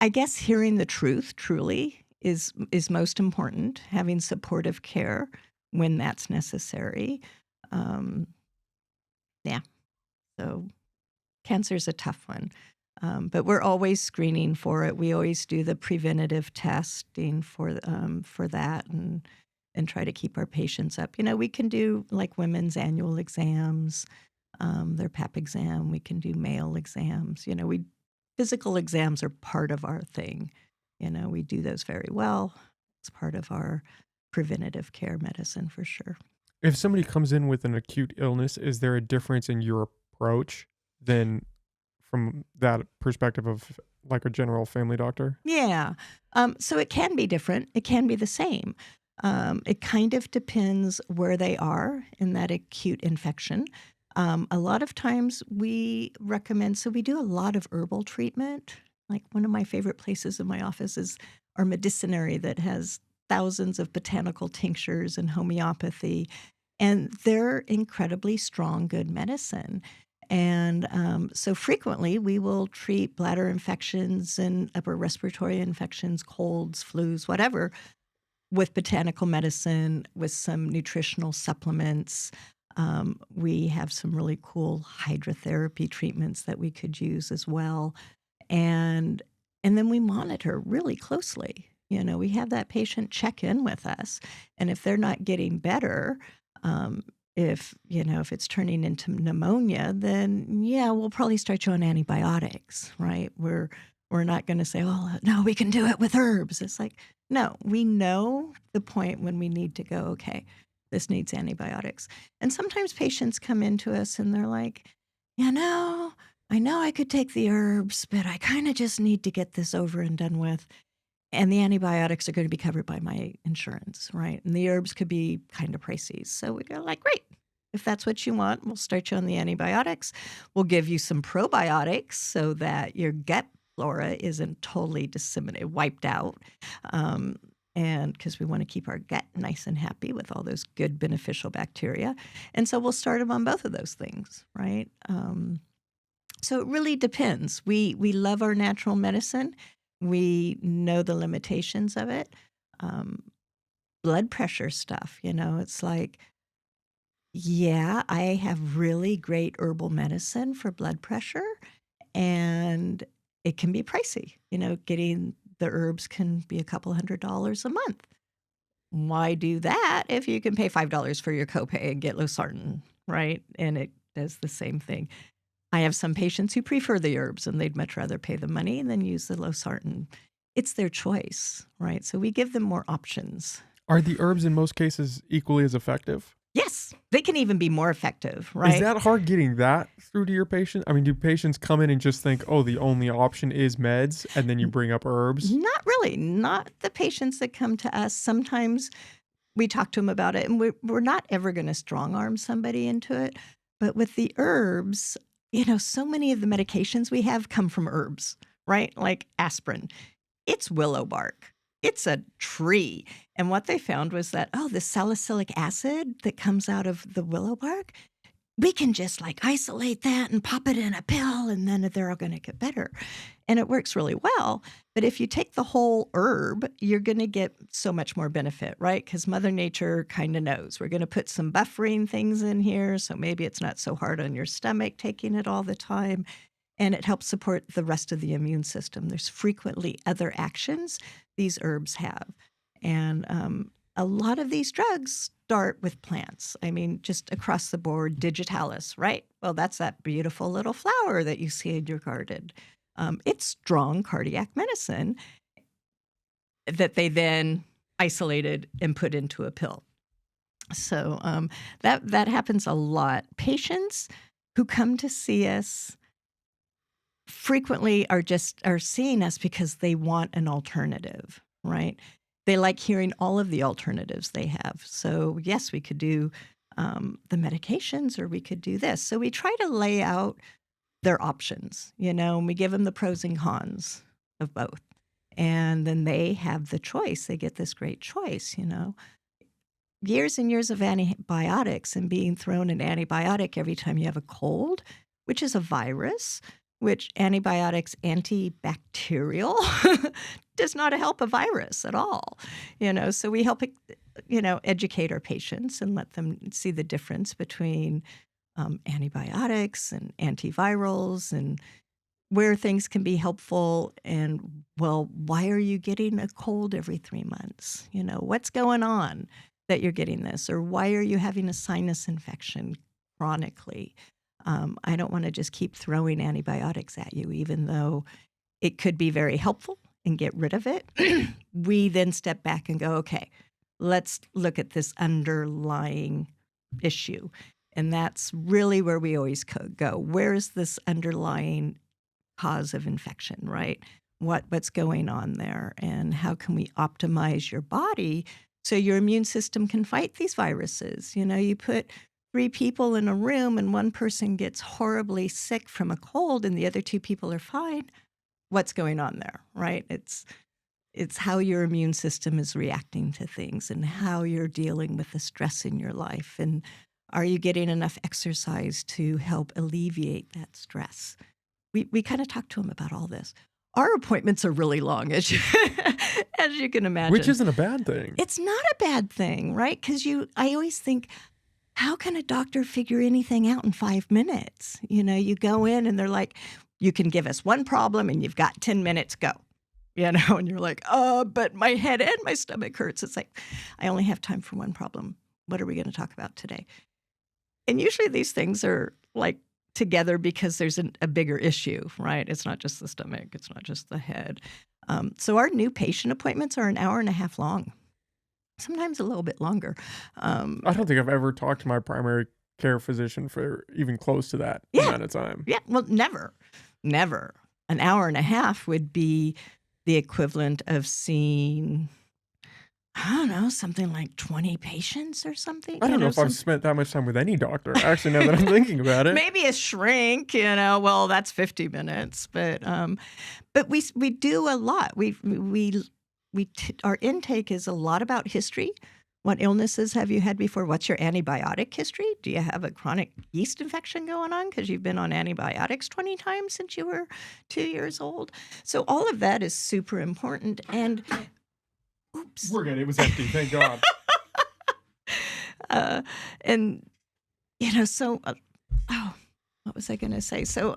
I guess hearing the truth truly is most important, having supportive care when that's necessary. Um, yeah. So cancer's a tough one. But we're always screening for it. We always do the preventative testing for that and try to keep our patients up. We can do like women's annual exams, their PAP exam. We can do male exams. Physical exams are part of our thing. We do those very well. It's part of our preventative care medicine for sure. If somebody comes in with an acute illness, is there a difference in your approach than from that perspective of like a general family doctor? Yeah. So it can be different. It can be the same. It kind of depends where they are in that acute infection. A lot of times we recommend, so we do a lot of herbal treatment. Like one of my favorite places in my office is our medicinary that has thousands of botanical tinctures and homeopathy. And they're incredibly strong, good medicine. And so frequently we will treat bladder infections and upper respiratory infections, colds, flus, whatever, with botanical medicine, with some nutritional supplements. We have some really cool hydrotherapy treatments that we could use as well. And then we monitor really closely. We have that patient check in with us. And if they're not getting better, if it's turning into pneumonia, then yeah, we'll probably start you on antibiotics, right? We're not going to say, oh, no, we can do it with herbs. It's like, no, we know the point when we need to go, okay, this needs antibiotics. And sometimes patients come into us and they're like, I know I could take the herbs, but I kind of just need to get this over and done with. And the antibiotics are going to be covered by my insurance, right? And the herbs could be kind of pricey. So we go like, great. If that's what you want, we'll start you on the antibiotics. We'll give you some probiotics so that your gut flora isn't totally disseminated, wiped out. And because we want to keep our gut nice and happy with all those good beneficial bacteria. And so we'll start them on both of those things, right? So it really depends. We love our natural medicine. We know the limitations of it. Blood pressure stuff, it's like, yeah, I have really great herbal medicine for blood pressure, and it can be pricey. Getting the herbs can be a couple $100 a month. Why do that if you can pay $5 for your copay and get losartan, right? And it does the same thing. I have some patients who prefer the herbs and they'd much rather pay the money than use the losartan. It's their choice, right? So we give them more options. Are the herbs in most cases equally as effective? Yes, they can even be more effective, Is right? that hard getting that through to your patient? I mean, do patients come in and just think, "Oh, the only option is meds," and then you bring up herbs? Not really, not the patients that come to us. Sometimes we talk to them about it, and we're not ever gonna strong arm somebody into it, but with the herbs, so many of the medications we have come from herbs, right? Like aspirin. It's willow bark. It's a tree. And what they found was that, oh, the salicylic acid that comes out of the willow bark, we can just like isolate that and pop it in a pill, and then they're all going to get better. And it works really well. But if you take the whole herb, you're going to get so much more benefit, right? Because Mother Nature kind of knows we're going to put some buffering things in here. So maybe it's not so hard on your stomach taking it all the time. And it helps support the rest of the immune system. There's frequently other actions these herbs have. And a lot of these drugs start with plants. I mean, just across the board, digitalis, right? Well, that's that beautiful little flower that you see in your garden. It's strong cardiac medicine that they then isolated and put into a pill. So that happens a lot. Patients who come to see us frequently are seeing us because they want an alternative, right? They like hearing all of the alternatives they have. So yes, we could do the medications, or we could do this. So we try to lay out their options, and we give them the pros and cons of both. And then they have the choice. They get this great choice. Years and years of antibiotics and being thrown an antibiotic every time you have a cold, which is a virus, which antibiotics antibacterial does not help a virus at all. So we help educate our patients and let them see the difference between antibiotics and antivirals, and where things can be helpful. And, well, why are you getting a cold every 3 months? What's going on that you're getting this? Or why are you having a sinus infection chronically? I don't want to just keep throwing antibiotics at you, even though it could be very helpful and get rid of it. We then step back and go, okay, let's look at this underlying issue. And that's really where we always go. Where is this underlying cause of infection, right? What's going on there, and how can we optimize your body so your immune system can fight these viruses? You put 3 people in a room and one person gets horribly sick from a cold and the other 2 people are fine. What's going on there, right? It's how your immune system is reacting to things and how you're dealing with the stress in your life, and are you getting enough exercise to help alleviate that stress? We kind of talk to them about all this. Our appointments are really long, as you can imagine. Which isn't a bad thing. It's not a bad thing, right? Because I always think, how can a doctor figure anything out in 5 minutes? You go in and they're like, you can give us one problem and you've got 10 minutes, go. And you're like, but my head and my stomach hurts. It's like, I only have time for one problem. What are we going to talk about today? And usually these things are like together because there's a bigger issue, right? It's not just the stomach. It's not just the head. So our new patient appointments are an hour and a half long, sometimes a little bit longer. I don't think I've ever talked to my primary care physician for even close to that amount of time. Yeah, well, never. An hour and a half would be the equivalent of seeing, I don't know, something like 20 patients or something. I don't know if I've spent that much time with any doctor, actually, now that I'm thinking about it. Maybe a shrink, well, that's 50 minutes. But we do a lot. Our intake is a lot about history. What illnesses have you had before? What's your antibiotic history? Do you have a chronic yeast infection going on because you've been on antibiotics 20 times since you were 2 years old? So all of that is super important. And oops. We're good. It was empty. Thank God. And, so, what was I going to say? So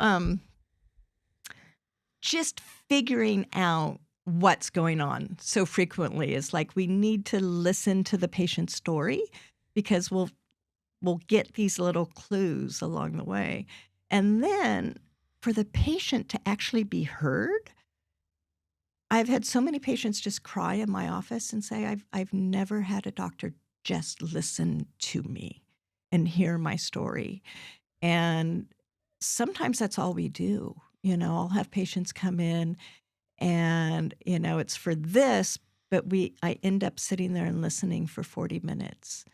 just figuring out what's going on so frequently is like, we need to listen to the patient's story, because we'll get these little clues along the way. And then for the patient to actually be heard, I've had so many patients just cry in my office and say, I've never had a doctor just listen to me. and hear my story. And sometimes that's all we do. I'll have patients come in and, it's for this, but I end up sitting there and listening for 40 minutes,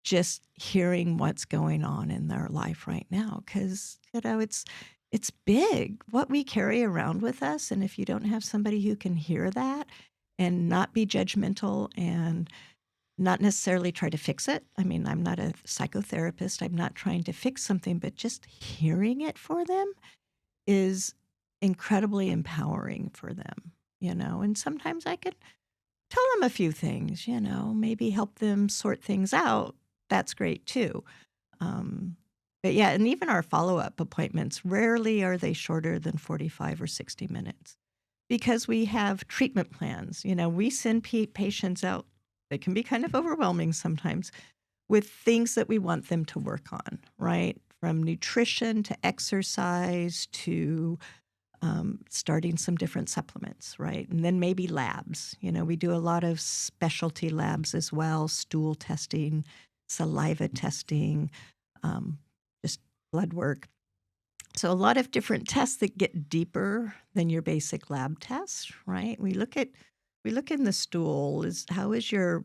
just hearing what's going on in their life right now. Because, it's big what we carry around with us. And if you don't have somebody who can hear that and not be judgmental and not necessarily try to fix it. I mean, I'm not a psychotherapist. I'm not trying to fix something, but just hearing it for them is incredibly empowering for them, And sometimes I could tell them a few things, maybe help them sort things out. That's great too. Um, but yeah, and even our follow-up appointments, rarely are they shorter than 45 or 60 minutes because we have treatment plans. We send patients out. They can be kind of overwhelming sometimes with things that we want them to work on, right? From nutrition to exercise to starting some different supplements, right? And then maybe labs. We do a lot of specialty labs as well, stool testing, saliva testing, just blood work. So a lot of different tests that get deeper than your basic lab tests, right? We look in the stool. How is your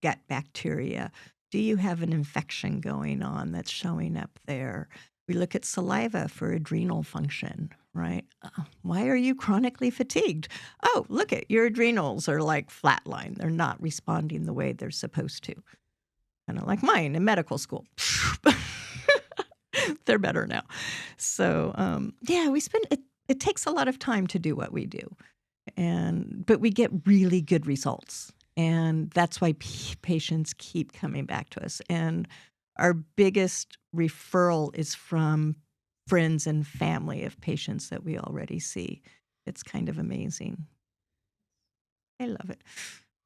gut bacteria? Do you have an infection going on that's showing up there? We look at saliva for adrenal function, right? Why are you chronically fatigued? Oh, look at your adrenals are like flatline. They're not responding the way they're supposed to. Kind of like mine in medical school. They're better now. So, yeah, it takes a lot of time to do what we do. But we get really good results. And that's why patients keep coming back to us. And our biggest referral is from friends and family of patients that we already see. It's kind of amazing. I love it.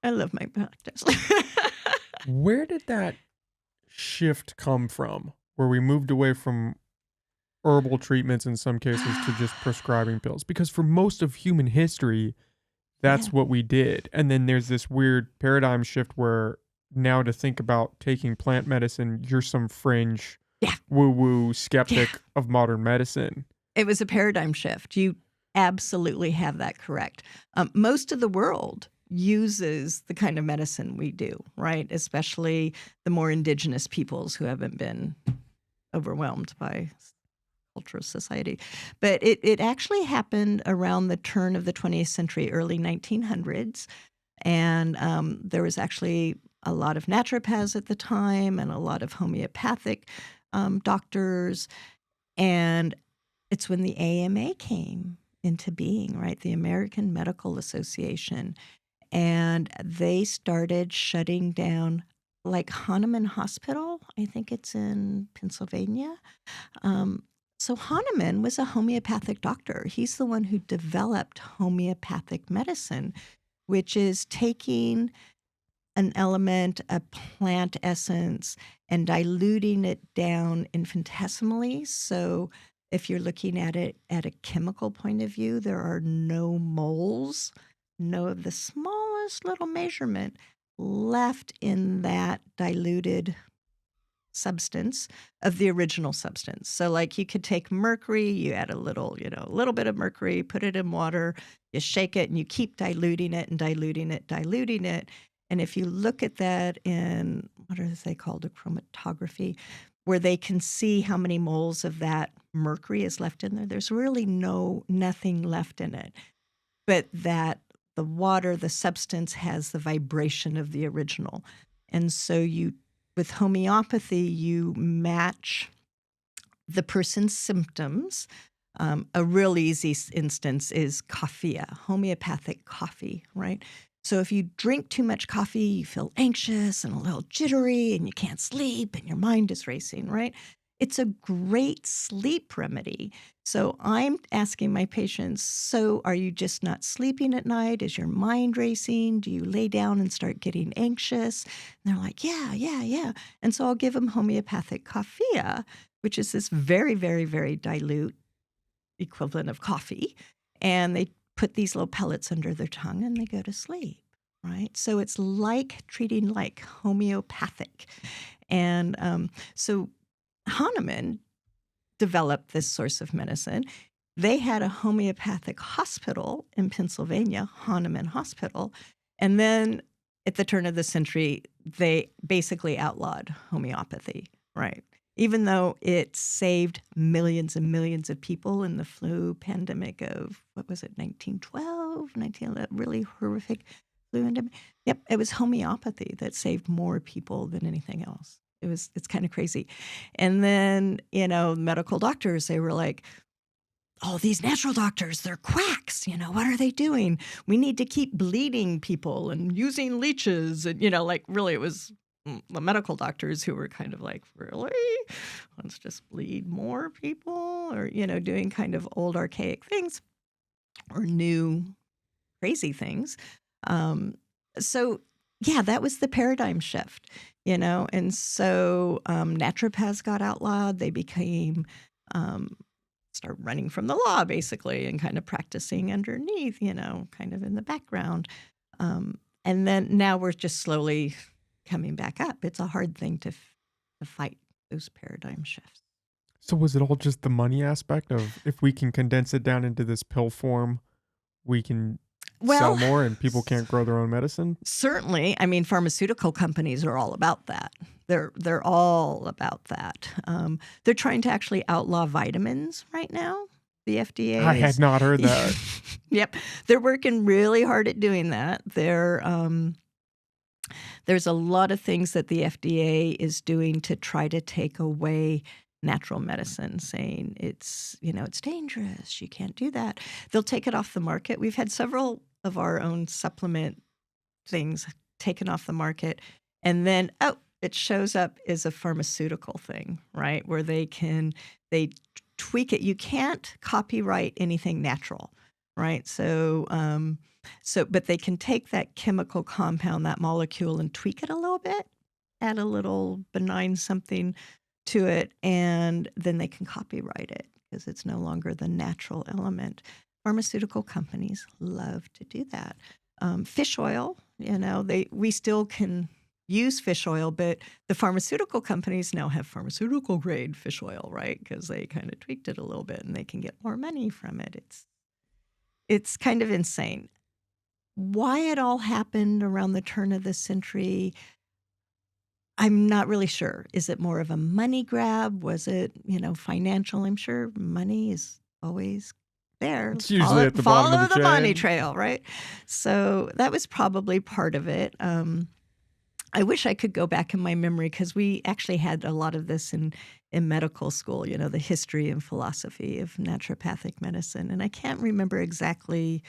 I love my practice. Where did that shift come from? Where we moved away from herbal treatments in some cases to just prescribing pills? Because for most of human history, Yeah. that's what we did. And then there's this weird paradigm shift where now to think about taking plant medicine, you're some fringe Yeah. woo-woo Yeah. skeptic of modern medicine. It was a paradigm shift. You absolutely have that correct. Most of the world uses the kind of medicine we do, right? Especially the more indigenous peoples who haven't been overwhelmed by cultural society. But it actually happened around the turn of the 20th century, early 1900s. And there was actually a lot of naturopaths at the time and a lot of homeopathic doctors. And it's when the AMA came into being, right? The American Medical Association. And they started shutting down, like Hahnemann Hospital. I think it's in Pennsylvania. So Hahnemann was a homeopathic doctor. He's the one who developed homeopathic medicine, which is taking an element, a plant essence, and diluting it down infinitesimally. So if you're looking at it at a chemical point of view, there are no moles, no of the smallest little measurement left in that diluted substance of the original substance. So like you could take mercury, you add a little bit of mercury, put it in water, you shake it and you keep diluting it and diluting it, diluting it. And if you look at that in, what are they called, a chromatography, where they can see how many moles of that mercury is left in there, there's really nothing left in it. But that the water, the substance has the vibration of the original. And so with homeopathy, you match the person's symptoms. A real easy instance is coffee, homeopathic coffee, right? So if you drink too much coffee, you feel anxious and a little jittery and you can't sleep and your mind is racing, right? It's a great sleep remedy. So I'm asking my patients, so are you just not sleeping at night? Is your mind racing? Do you lay down and start getting anxious? And they're like, yeah. And so I'll give them homeopathic coffee, which is this very, very, very dilute equivalent of coffee. And they put these little pellets under their tongue and they go to sleep, right? So it's like treating like homeopathic. And so Hahnemann developed this source of medicine. They had a homeopathic hospital in Pennsylvania, Hahnemann Hospital. And then at the turn of the century, they basically outlawed homeopathy, right? Even though it saved millions and millions of people in the flu pandemic of, what was it, 1912, 1911, really horrific flu pandemic. Yep, it was homeopathy that saved more people than anything else. It's kind of crazy. And then, medical doctors, they were like, oh, these natural doctors, they're quacks. What are they doing? We need to keep bleeding people and using leeches. And, like really it was the medical doctors who were kind of like, really? Let's just bleed more people or, doing kind of old archaic things or new crazy things. So yeah, that was the paradigm shift, and so naturopaths got outlawed. They became start running from the law basically and kind of practicing underneath, kind of in the background. And then now we're just slowly coming back up. It's a hard thing to fight those paradigm shifts. So was it all just the money aspect of if we can condense it down into this pill form, we can sell Well, more and people can't grow their own medicine? certainly. I mean, pharmaceutical companies are all about that. They're all about that. They're trying to actually outlaw vitamins right now. The FDA I had not heard that. Yep, they're working really hard at doing that. There's a lot of things that the FDA is doing to try to take away natural medicine, saying it's dangerous. You can't do that. They'll take it off the market. We've had several of our own supplement things taken off the market, and then it shows up as a pharmaceutical thing, right? Where they tweak it. You can't copyright anything natural, right? So but they can take that chemical compound, that molecule, and tweak it a little bit, add a little benign something to it, and then they can copyright it because it's no longer the natural element. Pharmaceutical companies love to do that. Fish oil, we still can use fish oil, but the pharmaceutical companies now have pharmaceutical grade fish oil, right? Because they kind of tweaked it a little bit and they can get more money from it. It's kind of insane. Why it all happened around the turn of the century, I'm not really sure. Is it more of a money grab? Was it, financial? I'm sure money is always there. It's usually at the bottom of the Follow the money chain. trail, right? So that was probably part of it. I wish I could go back in my memory because we actually had a lot of this in medical school, the history and philosophy of naturopathic medicine. And I can't remember exactly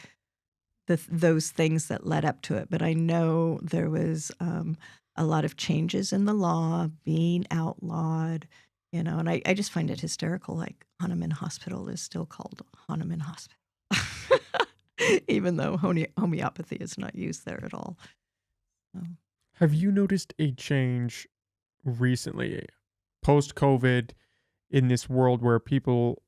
those things that led up to it, but I know there was a lot of changes in the law being outlawed, and I just find it hysterical. Like Hahnemann Hospital is still called Hahnemann Hospital, even though homeopathy is not used there at all. So. Have you noticed a change recently, post-COVID, in this world where people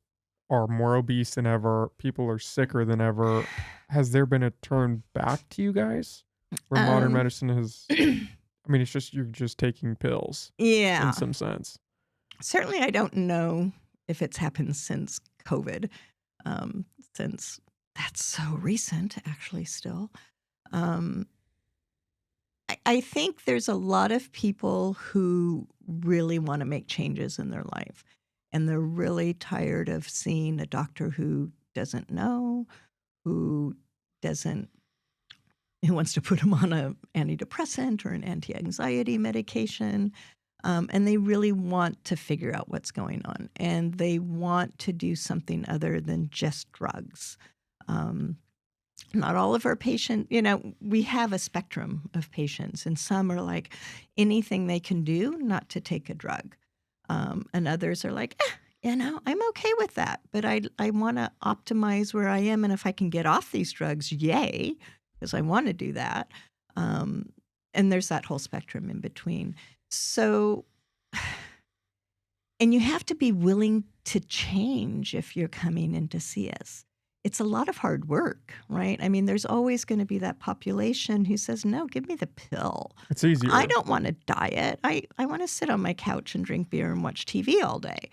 are more obese than ever, people are sicker than ever? Has there been a turn back to you guys? Where modern medicine has, I mean, it's just, you're just taking pills Yeah. in some sense. Certainly, I don't know if it's happened since COVID, since that's so recent, actually, still. I think there's a lot of people who really want to make changes in their life, and they're really tired of seeing a doctor who doesn't know, who wants to put them on an antidepressant or an anti-anxiety medication. And they really want to figure out what's going on. And they want to do something other than just drugs. Not all of our patients, we have a spectrum of patients. And some are like, anything they can do not to take a drug. And others are like, I'm okay with that. But I want to optimize where I am. And if I can get off these drugs, yay, because I want to do that. And there's that whole spectrum in between. So, and you have to be willing to change if you're coming in to see us. it's a lot of hard work, right? I mean, there's always going to be that population who says, no, give me the pill. It's I easier. don't want to diet. I want to sit on my couch and drink beer and watch TV all day.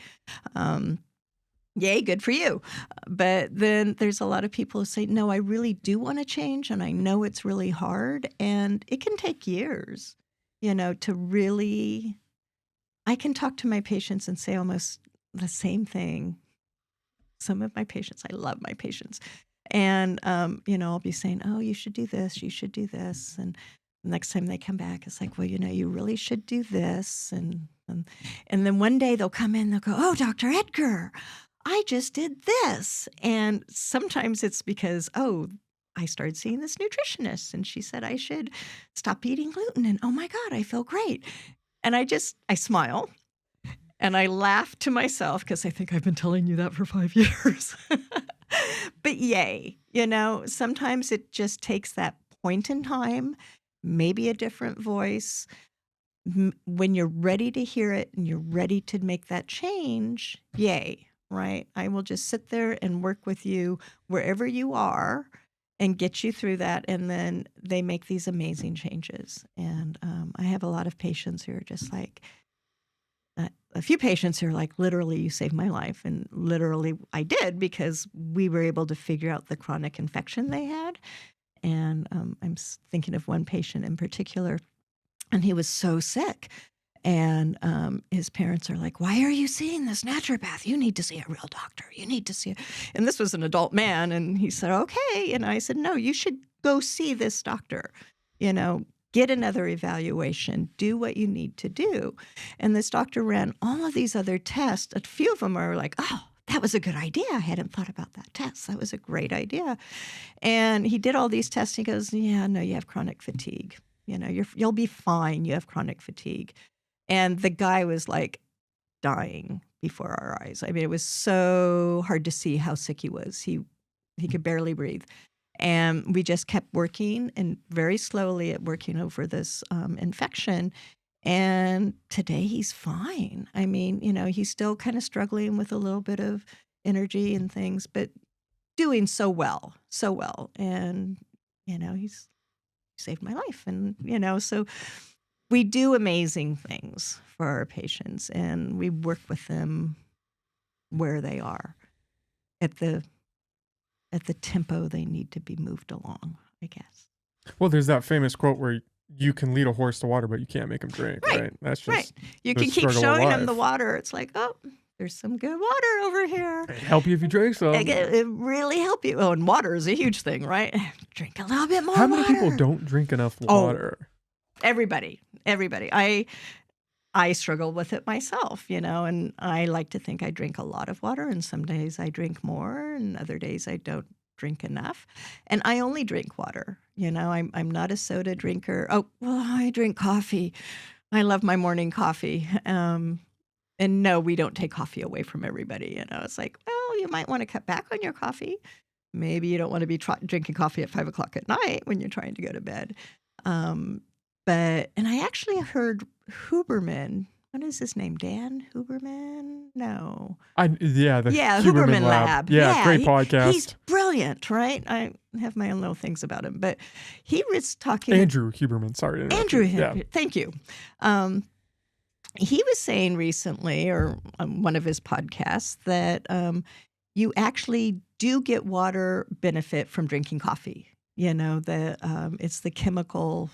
Yay, good for you. But then there's a lot of people who say, no, I really do want to change. And I know it's really hard. And it can take years, to really. I can talk to my patients and say almost the same thing. Some of my patients, I love my patients. And, I'll be saying, oh, you should do this, you should do this. And the next time they come back, it's like, well, you really should do this. And then one day they'll come in, they'll go, oh, Dr. Edgar, I just did this. And sometimes it's because, oh, I started seeing this nutritionist and she said I should stop eating gluten. And oh my God, I feel great. And I smile. And I laugh to myself because I think I've been telling you that for 5 years. But yay, sometimes it just takes that point in time, maybe a different voice. When you're ready to hear it and you're ready to make that change, yay, right? I will just sit there and work with you wherever you are and get you through that. And then they make these amazing changes. And I have a lot of patients who are just like, a few patients who are like, literally, you saved my life. And literally, I did because we were able to figure out the chronic infection they had. And I'm thinking of one patient in particular, and he was so sick. And his parents are like, why are you seeing this naturopath? You need to see a real doctor. You need to see it. And this was an adult man. And he said, okay. And I said, no, you should go see this doctor. Get another evaluation, do what you need to do. And this doctor ran all of these other tests. A few of them are like, oh, that was a good idea. I hadn't thought about that test. That was a great idea. And he did all these tests. He goes, yeah, no, you have chronic fatigue. You'll be fine. You have chronic fatigue. And the guy was like dying before our eyes. I mean, it was so hard to see how sick he was. He could barely breathe. And we just kept working and very slowly at working over this infection. And today he's fine. I mean, he's still kind of struggling with a little bit of energy and things, but doing so well. And, he's saved my life. And, so we do amazing things for our patients and we work with them where they are at the tempo they need to be moved along, I guess. Well, there's that famous quote where you can lead a horse to water, but you can't make him drink, right? That's just right. You the can keep struggle of showing them life. the water. It's like, oh, there's some good water over here. It'd help you if you drink some. It really help you. Oh, and water is a huge thing, right? Drink a little bit more How many water. people don't drink enough water? Everybody. I struggle with it myself, and I like to think I drink a lot of water, and some days I drink more, and other days I don't drink enough. And I only drink water. I'm not a soda drinker. Oh, well, I drink coffee. I love my morning coffee. And no, we don't take coffee away from everybody. It's like, well, you might want to cut back on your coffee. Maybe you don't want to be drinking coffee at 5 o'clock at night when you're trying to go to bed. And I actually heard Huberman. What is his name? Dan Huberman? No. The Huberman Lab. Yeah, great podcast. He's brilliant, right? I have my own little things about him, but he was talking. Andrew Huberman. Sorry. Andrew, thank you. He was saying recently, or on one of his podcasts, that you actually do get water benefit from drinking coffee. It's the chemical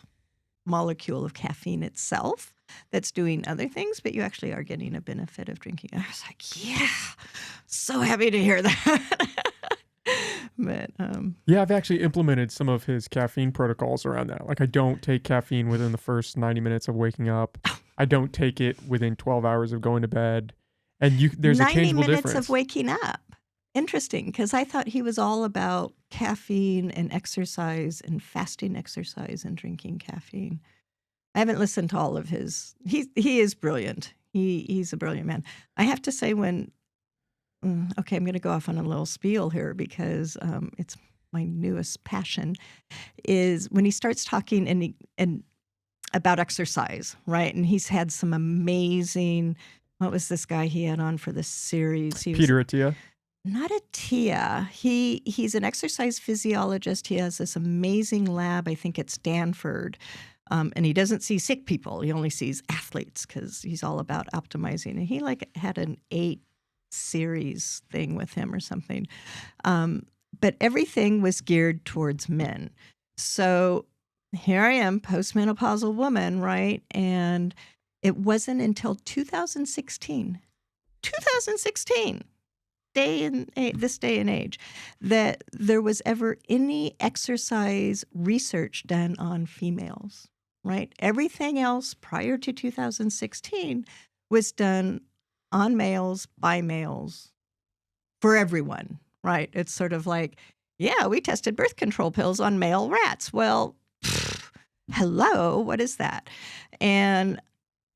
molecule of caffeine itself that's doing other things, but you actually are getting a benefit of drinking. I was like, yeah, so happy to hear that. But I've actually implemented some of his caffeine protocols around that. Like, I don't take caffeine within the first 90 minutes of waking up. I don't take it within 12 hours of going to bed. And there's a tangible difference. 90 minutes of waking up. Interesting, because I thought he was all about caffeine and exercise and fasting exercise and drinking caffeine. I haven't listened to all of his. He is brilliant. He's a brilliant man. I have to say I'm going to go off on a little spiel here because it's my newest passion, is when he starts talking and about exercise, right? And he's had some amazing, what was this guy he had on for this series? Peter Attia. Not a Tia. He's an exercise physiologist. He has this amazing lab. I think at Stanford. And he doesn't see sick people. He only sees athletes because he's all about optimizing. And he like had an 8 series thing with him or something. But everything was geared towards men. So here I am, postmenopausal woman, right? And it wasn't until 2016, this day and age, that there was ever any exercise research done on females, right? Everything else prior to 2016 was done on males, by males, for everyone, right? It's sort of like, yeah, we tested birth control pills on male rats. Well, hello, what is that? And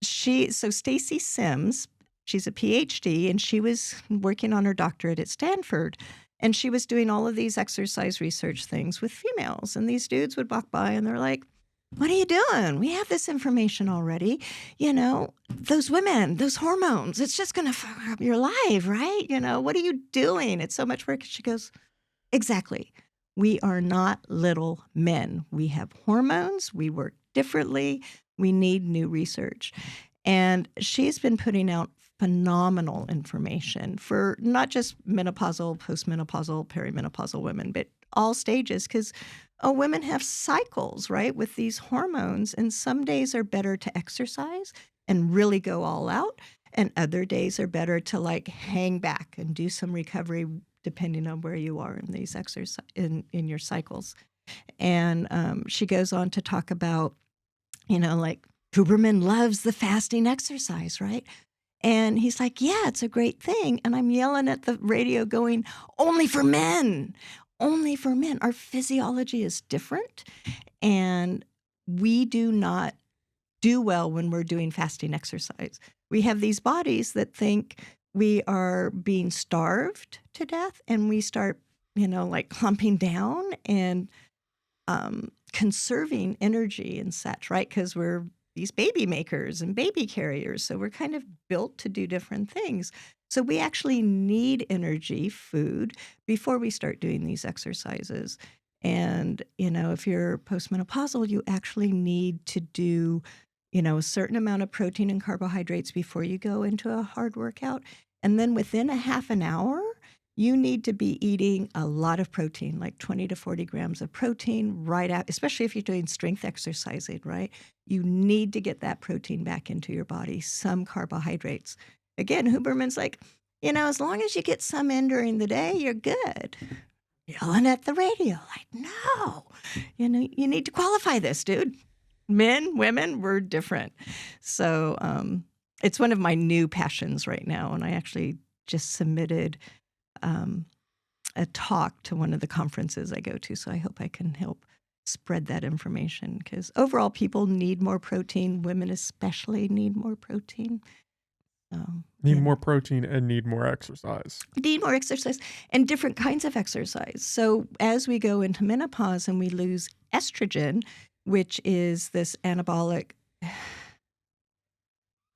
so Stacy Sims, she's a PhD, and she was working on her doctorate at Stanford. And she was doing all of these exercise research things with females. And these dudes would walk by and they're like, what are you doing? We have this information already. Those women, those hormones, it's just going to fuck up your life, right? What are you doing? It's so much work. She goes, exactly. We are not little men. We have hormones. We work differently. We need new research. And she's been putting out phenomenal information for not just menopausal, postmenopausal, perimenopausal women, but all stages, because women have cycles, right, with these hormones. And some days are better to exercise and really go all out. And other days are better to like hang back and do some recovery depending on where you are in these exercise in your cycles. And she goes on to talk about, like Huberman loves the fasting exercise, right? And he's like, yeah, it's a great thing. And I'm yelling at the radio going, only for men, only for men. Our physiology is different. And we do not do well when we're doing fasting exercise. We have these bodies that think we are being starved to death, and we start, like clumping down and conserving energy and such, right? Because we're these baby makers and baby carriers. So we're kind of built to do different things. So we actually need energy, food, before we start doing these exercises. And, if you're postmenopausal, you actually need to do, a certain amount of protein and carbohydrates before you go into a hard workout. And then within a half an hour, you need to be eating a lot of protein, like 20 to 40 grams of protein right out, especially if you're doing strength exercising, right? You need to get that protein back into your body, some carbohydrates. Again, Huberman's like, as long as you get some in during the day, you're good. Yelling at the radio, like, no, you need to qualify this, dude. Men, women, we're different. So it's one of my new passions right now. And I actually just submitted a talk to one of the conferences I go to. So I hope I can help spread that information, because overall people need more protein. Women especially need more protein. Need more protein and need more exercise. Need more exercise and different kinds of exercise. So as we go into menopause and we lose estrogen, which is this anabolic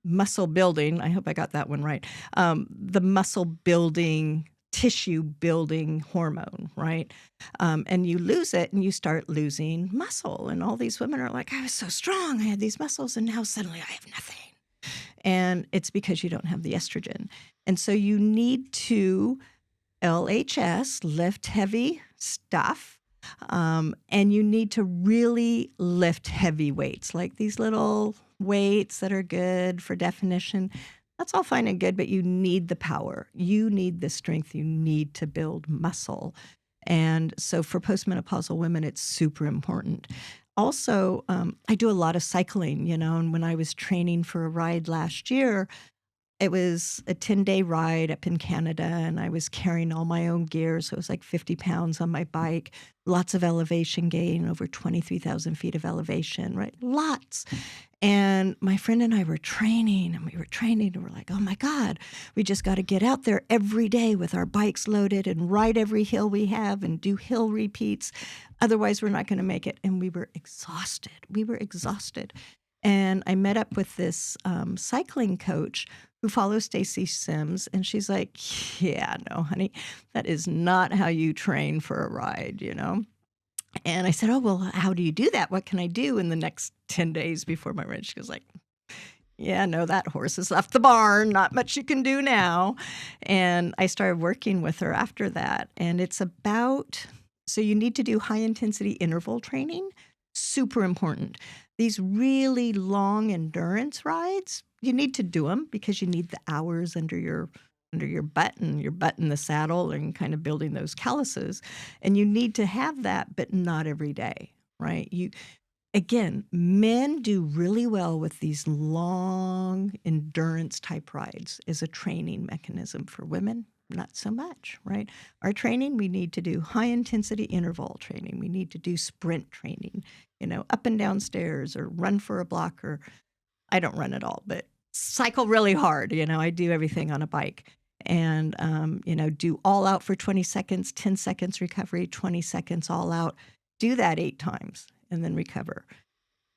muscle building, I hope I got that one right, the muscle building, tissue building hormone, right? And you lose it and you start losing muscle. And all these women are like, I was so strong, I had these muscles, and now suddenly I have nothing. And it's because you don't have the estrogen. And so you need to LHS, lift heavy stuff. And you need to really lift heavy weights, like these little weights that are good for definition. That's all fine and good, but you need the power. You need the strength. You need to build muscle. And so for postmenopausal women, it's super important. Also, I do a lot of cycling, and when I was training for a ride last year, it was a 10-day ride up in Canada, and I was carrying all my own gear. So it was like 50 pounds on my bike, lots of elevation gain, over 23,000 feet of elevation, right? Lots. And my friend and I were training, and we're like, oh my God, we just got to get out there every day with our bikes loaded and ride every hill we have and do hill repeats. Otherwise, we're not going to make it. And we were exhausted. And I met up with this cycling coach who follows Stacy Sims. And she's like, yeah, no, honey, that is not how you train for a ride, you know? And I said, oh, well, how do you do that? What can I do in the next 10 days before my ride? She goes like, yeah, no, that horse has left the barn. Not much you can do now. And I started working with her after that. And it's about, so you need to do high intensity interval training. Super important. These really long endurance rides, you need to do them because you need the hours under your butt and your butt in the saddle and kind of building those calluses. And you need to have that, but not every day, right? Again, men do really well with these long endurance type rides as a training mechanism. For women, not so much, right? Our training, we need to do high intensity interval training. We need to do sprint training, up and down stairs or run for a block, or I don't run at all, but cycle really hard. I do everything on a bike. And, do all out for 20 seconds, 10 seconds recovery, 20 seconds all out. Do that 8 times and then recover.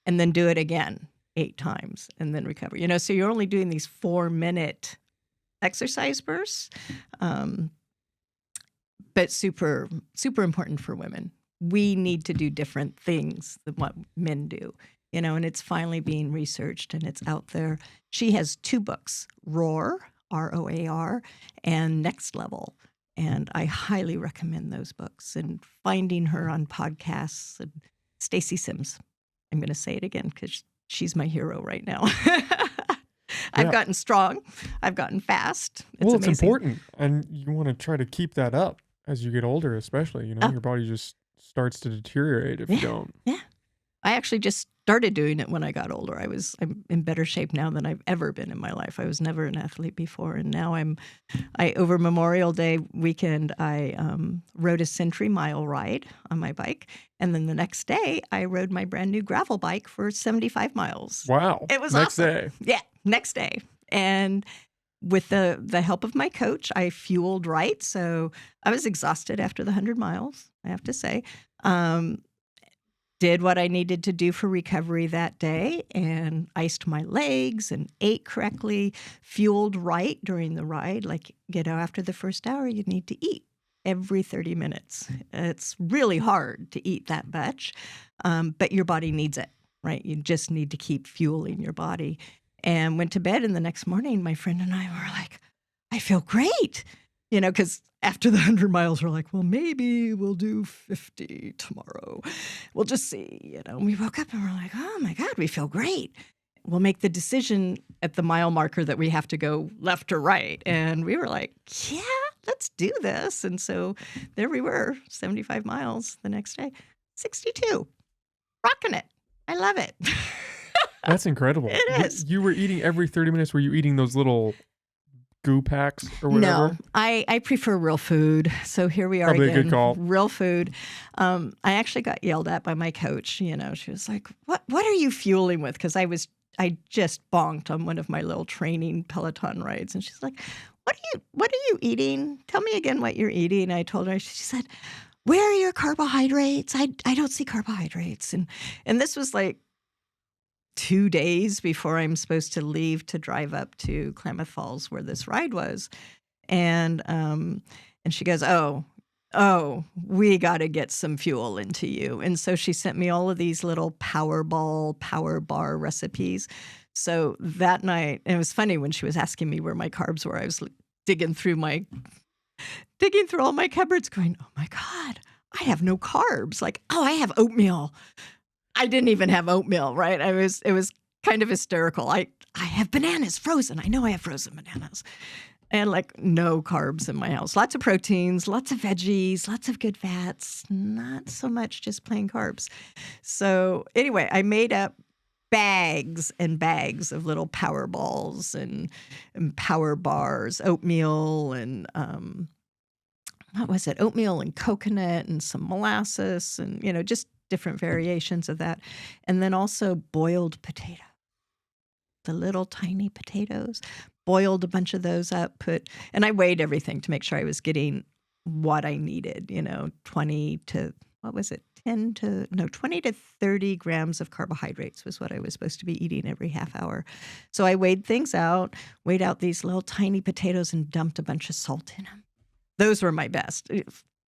And then do it again 8 times and then recover. So you're only doing these 4-minute exercise bursts, but super, super important for women. We need to do different things than what men do, and it's finally being researched and it's out there. She has 2 books, Roar, ROAR, and Next Level. And I highly recommend those books, and finding her on podcasts. And Stacy Sims, I'm going to say it again because she's my hero right now. I've gotten strong. I've gotten fast. It's amazing. It's important. And you want to try to keep that up as you get older, especially. Your body just starts to deteriorate if you don't. Yeah. I actually just started doing it when I got older. I'm in better shape now than I've ever been in my life. I was never an athlete before, and now over Memorial Day weekend, I rode a Century Mile ride on my bike, and then the next day, I rode my brand new gravel bike for 75 miles. Wow! It was next awesome. Day. Yeah, next day, and with the help of my coach, I fueled right. So I was exhausted after the 100 miles, I have to say. Did what I needed to do for recovery that day and iced my legs and ate correctly, fueled right during the ride. Like, after the first hour, you need to eat every 30 minutes. It's really hard to eat that much, but your body needs it, right? You just need to keep fueling your body. And went to bed, and the next morning, my friend and I were like, I feel great, because after the 100 miles, we're like, well, maybe we'll do 50 tomorrow. We'll just see, And we woke up and we're like, oh my God, we feel great. We'll make the decision at the mile marker that we have to go left or right. And we were like, yeah, let's do this. And so there we were, 75 miles the next day, 62, rocking it. I love it. That's incredible. It is. You were eating every 30 minutes. Were you eating those little goo packs or whatever? No, I prefer real food. So here we are Probably again. A good call. Real food. I actually got yelled at by my coach. She was like, "What are you fueling with?" Because I just bonked on one of my little training Peloton rides, and she's like, "What are you eating? Tell me again what you're eating." I told her. She said, "Where are your carbohydrates? I don't see carbohydrates." And this was like 2 days before I'm supposed to leave to drive up to Klamath Falls where this ride was. And she goes, oh, we got to get some fuel into you. And so she sent me all of these little power bar recipes. So that night, and it was funny when she was asking me where my carbs were, I was digging through all my cupboards going, oh my God, I have no carbs. Like, oh, I have oatmeal. I didn't even have oatmeal, right? It was kind of hysterical. I have bananas frozen. I know I have frozen bananas. And like no carbs in my house. Lots of proteins, lots of veggies, lots of good fats, not so much just plain carbs. So anyway, I made up bags and bags of little power balls and power bars, oatmeal and what was it? Oatmeal and coconut and some molasses and, just different variations of that. And then also boiled potato, the little tiny potatoes, boiled a bunch of those up, and I weighed everything to make sure I was getting what I needed, 20 to, what was it? 20 to 30 grams of carbohydrates was what I was supposed to be eating every half hour. So I weighed out these little tiny potatoes and dumped a bunch of salt in them. Those were my best.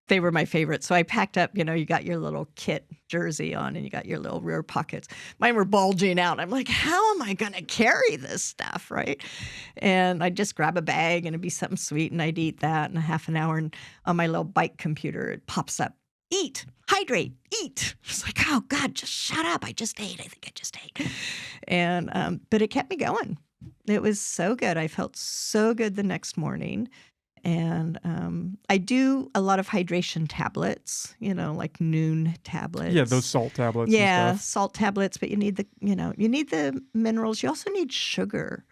They were my favorite. So I packed up, you got your little kit jersey on and you got your little rear pockets. Mine were bulging out. I'm like, how am I going to carry this stuff, right? And I'd just grab a bag and it'd be something sweet and I'd eat that in a half an hour. And on my little bike computer, it pops up, eat, hydrate, eat. It's like, oh God, just shut up. I just ate. I think I just ate. And, but it kept me going. It was so good. I felt so good the next morning. And I do a lot of hydration tablets, like Noon tablets. Yeah, those salt tablets and Yeah, stuff. salt tablets, but you need the minerals. You also need sugar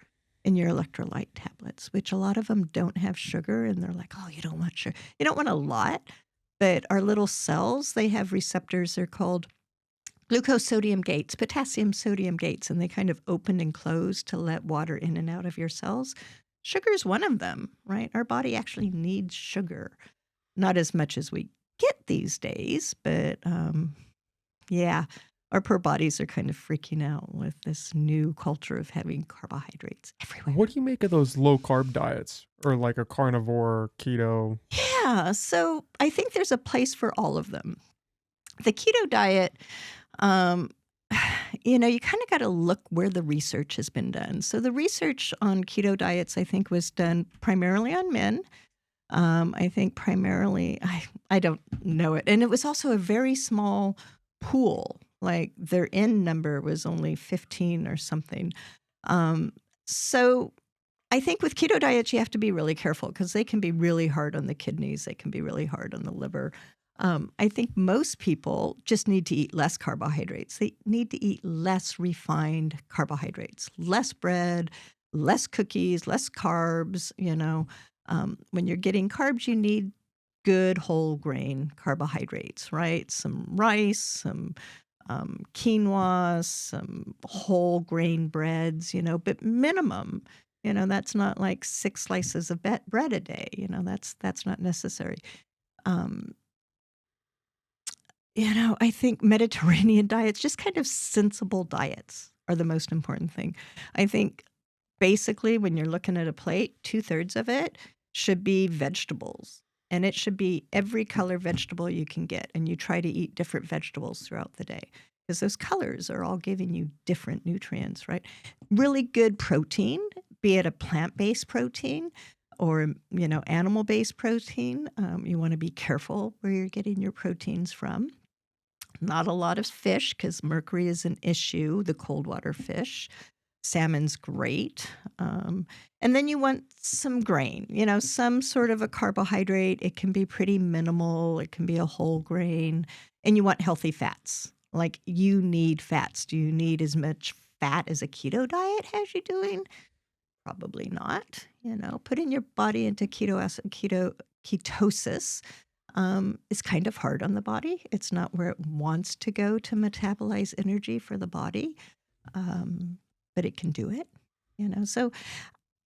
in your electrolyte tablets, which a lot of them don't have sugar, and they're like, oh, you don't want sugar. You don't want a lot, but our little cells, they have receptors. They're called glucose sodium gates, potassium sodium gates, and they kind of open and close to let water in and out of your cells. Sugar is one of them, right? Our body actually needs sugar. Not as much as we get these days, but yeah, our poor bodies are kind of freaking out with this new culture of having carbohydrates everywhere. What do you make of those low carb diets or like a carnivore, keto? Yeah, so I think there's a place for all of them. The keto diet, um, you kind of got to look where the research has been done. So the research on keto diets, I think, was done primarily on men. I think primarily, I don't know it. And it was also a very small pool. Like their N number was only 15 or something. So I think with keto diets, you have to be really careful because they can be really hard on the kidneys. They can be really hard on the liver. I think most people just need to eat less carbohydrates. They need to eat less refined carbohydrates, less bread, less cookies, less carbs. When you're getting carbs, you need good whole grain carbohydrates, right? Some rice, some quinoa, some whole grain breads, but minimum. That's not like 6 slices of bread a day. That's not necessary. I think Mediterranean diets, just kind of sensible diets, are the most important thing. I think basically when you're looking at a plate, 2/3 of it should be vegetables. And it should be every color vegetable you can get. And you try to eat different vegetables throughout the day because those colors are all giving you different nutrients, right? Really good protein, be it a plant-based protein or, animal-based protein. You want to be careful where you're getting your proteins from. Not a lot of fish because mercury is an issue, the cold water fish. Salmon's great. And then you want some grain, some sort of a carbohydrate. It can be pretty minimal. It can be a whole grain. And you want healthy fats. Like you need fats. Do you need as much fat as a keto diet has you doing? Probably not. Putting your body into ketosis is kind of hard on the body. It's not where it wants to go to metabolize energy for the body. But it can do it, So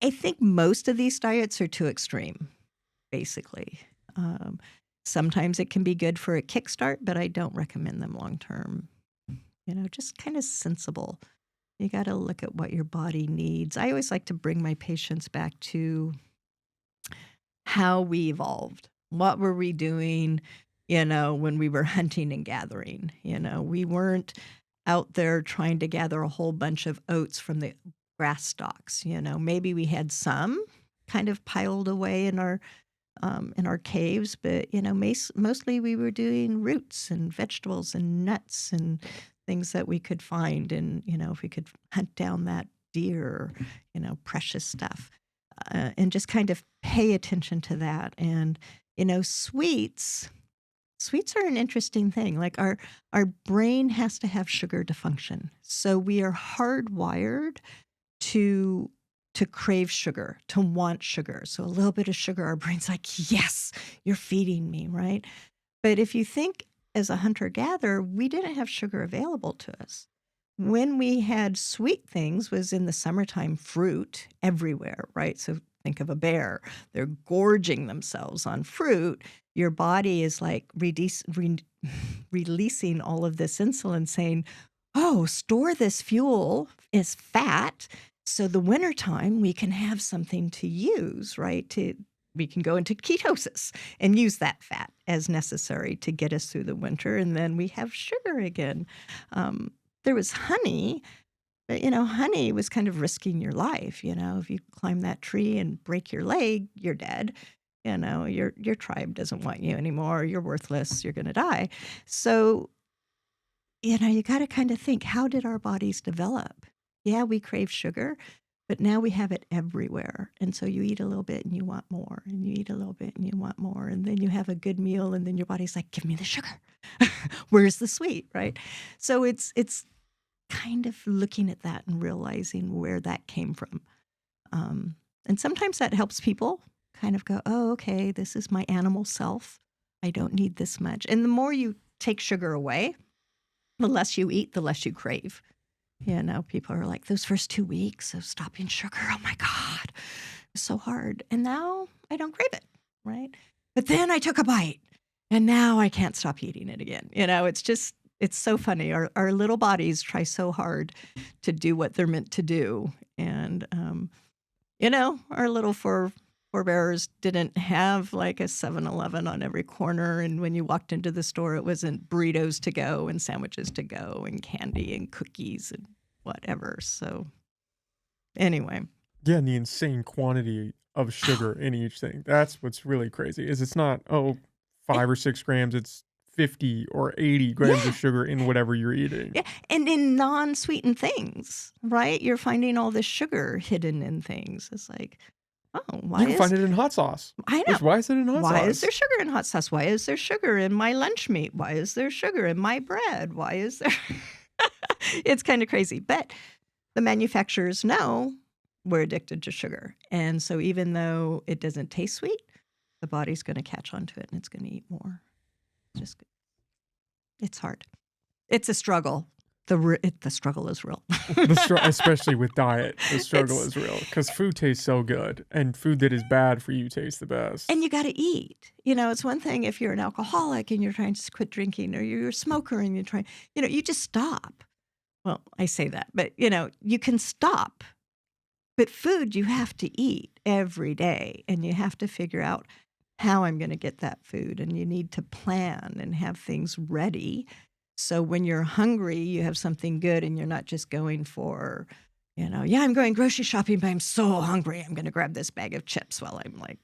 I think most of these diets are too extreme, basically. Sometimes it can be good for a kickstart, but I don't recommend them long term. Just kind of sensible. You got to look at what your body needs. I always like to bring my patients back to how we evolved. What were we doing, when we were hunting and gathering? We weren't out there trying to gather a whole bunch of oats from the grass stalks. Maybe we had some kind of piled away in our caves, but mostly we were doing roots and vegetables and nuts and things that we could find, and if we could hunt down that deer, precious stuff, and just kind of pay attention to that. And sweets are an interesting thing. Like our brain has to have sugar to function. So we are hardwired to crave sugar, to want sugar. So a little bit of sugar, our brain's like, yes, you're feeding me, right? But if you think as a hunter-gatherer, we didn't have sugar available to us. When we had sweet things was in the summertime, fruit everywhere, right? So think of a bear. They're gorging themselves on fruit. Your body is like releasing all of this insulin saying, oh, store this fuel as fat. So the wintertime, we can have something to use, right? We can go into ketosis and use that fat as necessary to get us through the winter. And then we have sugar again. There was honey, but, honey was kind of risking your life. If you climb that tree and break your leg, you're dead. Your tribe doesn't want you anymore. You're worthless. You're going to die. So, you got to kind of think, how did our bodies develop? Yeah, we crave sugar, but now we have it everywhere. And so you eat a little bit and you want more, and you eat a little bit and you want more. And then you have a good meal and then your body's like, give me the sugar. Where's the sweet, right? So it's kind of looking at that and realizing where that came from. And sometimes that helps people kind of go, oh, okay, this is my animal self. I don't need this much. And the more you take sugar away, the less you eat, the less you crave. People are like, those first 2 weeks of stopping sugar, oh my God, it was so hard. And now I don't crave it, right? But then I took a bite and now I can't stop eating it again. It's so funny. Our little bodies try so hard to do what they're meant to do. And, our little forebears didn't have like a 7-Eleven on every corner. And when you walked into the store, it wasn't burritos to go and sandwiches to go and candy and cookies and whatever. So anyway. Yeah, and the insane quantity of sugar in each thing. That's what's really crazy is it's not, 5 or 6 grams. It's 50 or 80 grams of sugar in whatever you're eating. Yeah, and in non-sweetened things, right? You're finding all this sugar hidden in things. It's like, oh, why You can find it in hot sauce. I know. Why is it in hot sauce? Why is there sugar in hot sauce? Why is there sugar in my lunch meat? Why is there sugar in my bread? Why is there... It's kind of crazy. But the manufacturers know we're addicted to sugar. And so even though it doesn't taste sweet, the body's going to catch on to it and it's going to eat more. It's hard. It's a struggle. The struggle is real. Especially with diet, the struggle is real because food tastes so good, and food that is bad for you tastes the best. And you got to eat. It's one thing if you're an alcoholic and you're trying to quit drinking, or you're a smoker and you're trying, you just stop. Well, I say that, but you can stop. But food you have to eat every day, and you have to figure out how I'm going to get that food, and you need to plan and have things ready. So when you're hungry, you have something good and you're not just going for, I'm going grocery shopping, but I'm so hungry. I'm going to grab this bag of chips while I'm like,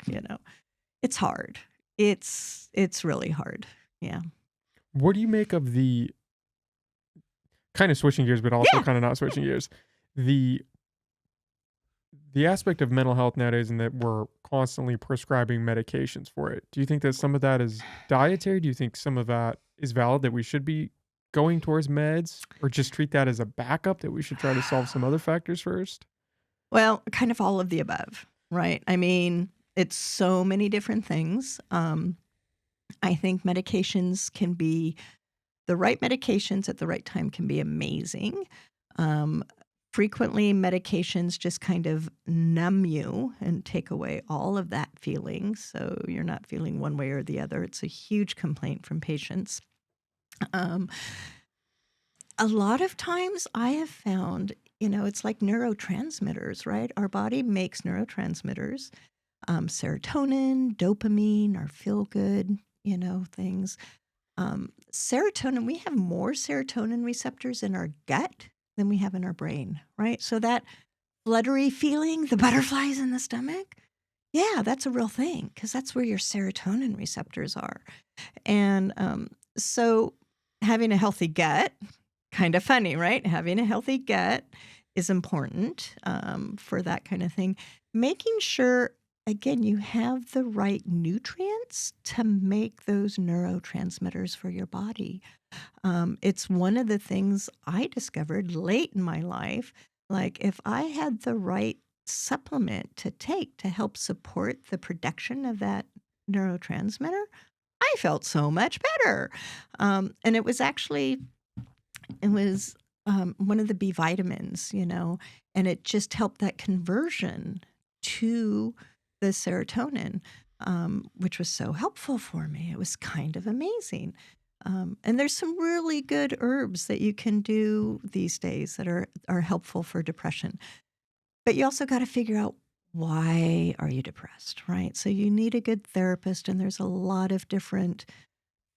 it's hard. It's really hard. Yeah. What do you make of the kind of switching gears, but also kind of not switching gears? The aspect of mental health nowadays and that we're constantly prescribing medications for it. Do you think that some of that is dietary? Do you think some of that is valid that we should be going towards meds, or just treat that as a backup that we should try to solve some other factors first? Well, kind of all of the above, right? I mean, it's so many different things. I think medications can be, the right medications at the right time can be amazing. Frequently, medications just kind of numb you and take away all of that feeling. So you're not feeling one way or the other. It's a huge complaint from patients. A lot of times I have found, it's like neurotransmitters, right? Our body makes neurotransmitters, serotonin, dopamine, our feel-good, things. Serotonin, we have more serotonin receptors in our gut than we have in our brain, right? So that fluttery feeling, the butterflies in the stomach, yeah, that's a real thing because that's where your serotonin receptors are. And so having a healthy gut, kind of funny, right? Having a healthy gut is important for that kind of thing. Making sure, again, you have the right nutrients to make those neurotransmitters for your body. It's one of the things I discovered late in my life. Like if I had the right supplement to take to help support the production of that neurotransmitter, I felt so much better. And it was one of the B vitamins, and it just helped that conversion to the serotonin, which was so helpful for me. It was kind of amazing. And there's some really good herbs that you can do these days that are helpful for depression. But you also got to figure out, why are you depressed, right? So you need a good therapist, and there's a lot of different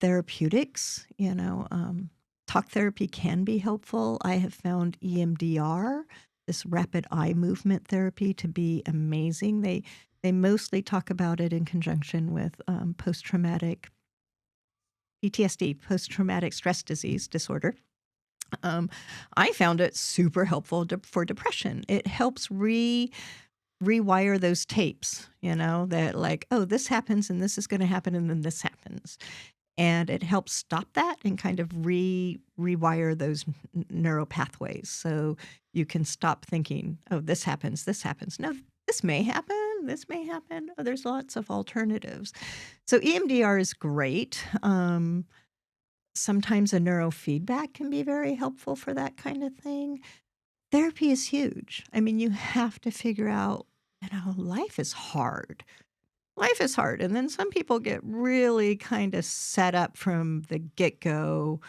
therapeutics. Talk therapy can be helpful. I have found EMDR, this rapid eye movement therapy, to be amazing. They mostly talk about it in conjunction with post-traumatic PTSD, post-traumatic stress disorder. I found it super helpful for depression. It helps rewire those tapes, that like, oh, this happens and this is going to happen and then this happens. And it helps stop that and kind of rewire those neural pathways. So you can stop thinking, oh, this happens, this happens. No, this may happen, this may happen. Oh, there's lots of alternatives. So EMDR is great. Sometimes a neurofeedback can be very helpful for that kind of thing. Therapy is huge. I mean, you have to figure out, life is hard. Life is hard. And then some people get really kind of set up from the get-go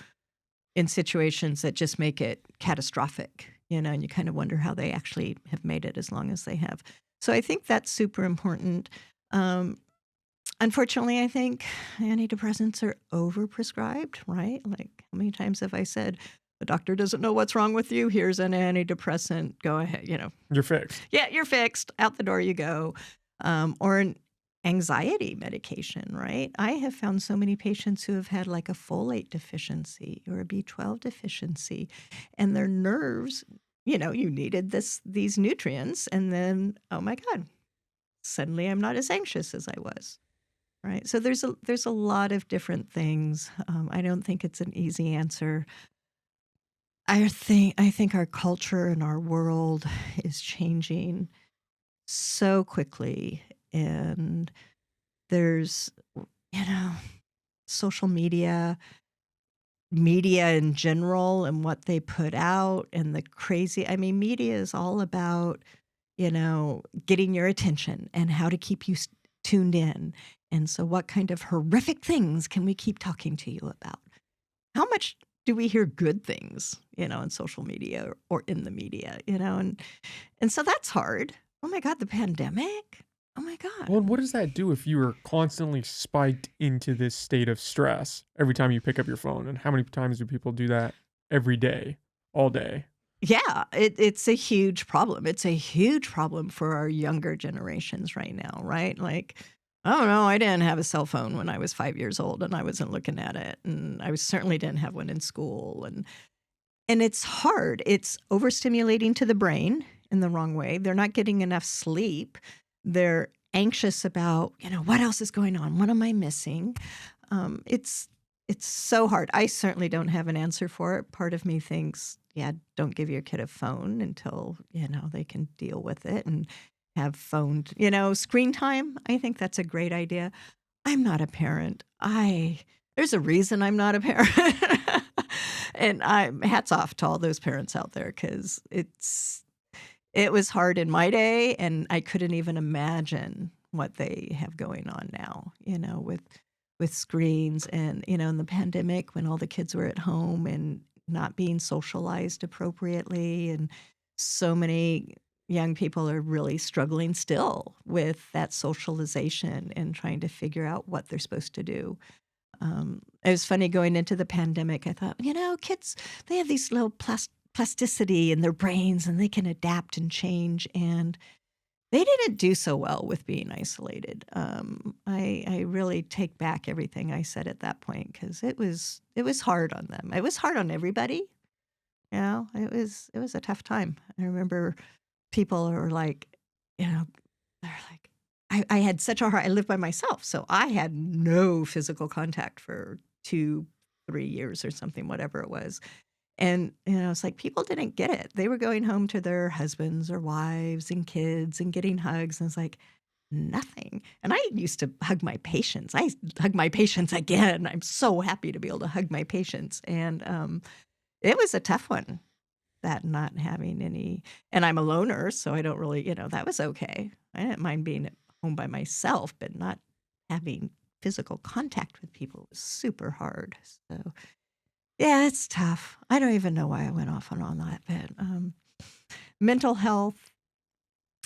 in situations that just make it catastrophic, and you kind of wonder how they actually have made it as long as they have. So I think that's super important. Unfortunately, I think antidepressants are overprescribed, right? Like, how many times have I said, the doctor doesn't know what's wrong with you. Here's an antidepressant. Go ahead, You're fixed. Yeah, you're fixed. Out the door you go. Or an anxiety medication, right? I have found so many patients who have had like a folate deficiency or a B12 deficiency, and their nerves, you needed these nutrients, and then, oh my God, suddenly I'm not as anxious as I was. Right. So there's a lot of different things. I don't think it's an easy answer. I think our culture and our world is changing so quickly, and there's, social media in general, and what they put out, and the crazy. I mean, media is all about, getting your attention and how to keep you tuned in. And so what kind of horrific things can we keep talking to you about? How much do we hear good things, in social media or in the media, and so that's hard. Oh my God, the pandemic. Oh my God. Well, and what does that do if you are constantly spiked into this state of stress every time you pick up your phone? And how many times do people do that every day, all day? Yeah, it's a huge problem. It's a huge problem for our younger generations right now, right? Like, I don't know, I didn't have a cell phone when I was 5 years old, and I wasn't looking at it, and I certainly didn't have one in school, and it's hard. It's overstimulating to the brain in the wrong way. They're not getting enough sleep. They're anxious about, what else is going on? What am I missing? It's so hard. I certainly don't have an answer for it. Part of me thinks, yeah, don't give your kid a phone until, they can deal with it and have phone, screen time. I think that's a great idea. I'm not a parent. There's a reason I'm not a parent. And hats off to all those parents out there, because it was hard in my day, and I couldn't even imagine what they have going on now, with screens and, in the pandemic, when all the kids were at home and not being socialized appropriately. And so many young people are really struggling still with that socialization and trying to figure out what they're supposed to do. It was funny going into the pandemic. I thought, kids, they have these little plasticity in their brains, and they can adapt and change. And they didn't do so well with being isolated. I really take back everything I said at that point, because it was hard on them. It was hard on everybody. It was a tough time. I remember people are like, they're like, I had such a hard. I lived by myself, so I had no physical contact for 2-3 years or something, whatever it was. And, it's like people didn't get it. They were going home to their husbands or wives and kids and getting hugs. And it's like nothing. And I used to hug my patients. I hug my patients again. I'm so happy to be able to hug my patients. And it was a tough one. that not having any, and I'm a loner, so I don't really, that was okay. I didn't mind being at home by myself, but not having physical contact with people was super hard. So yeah, it's tough. I don't even know why I went off on all that, but mental health,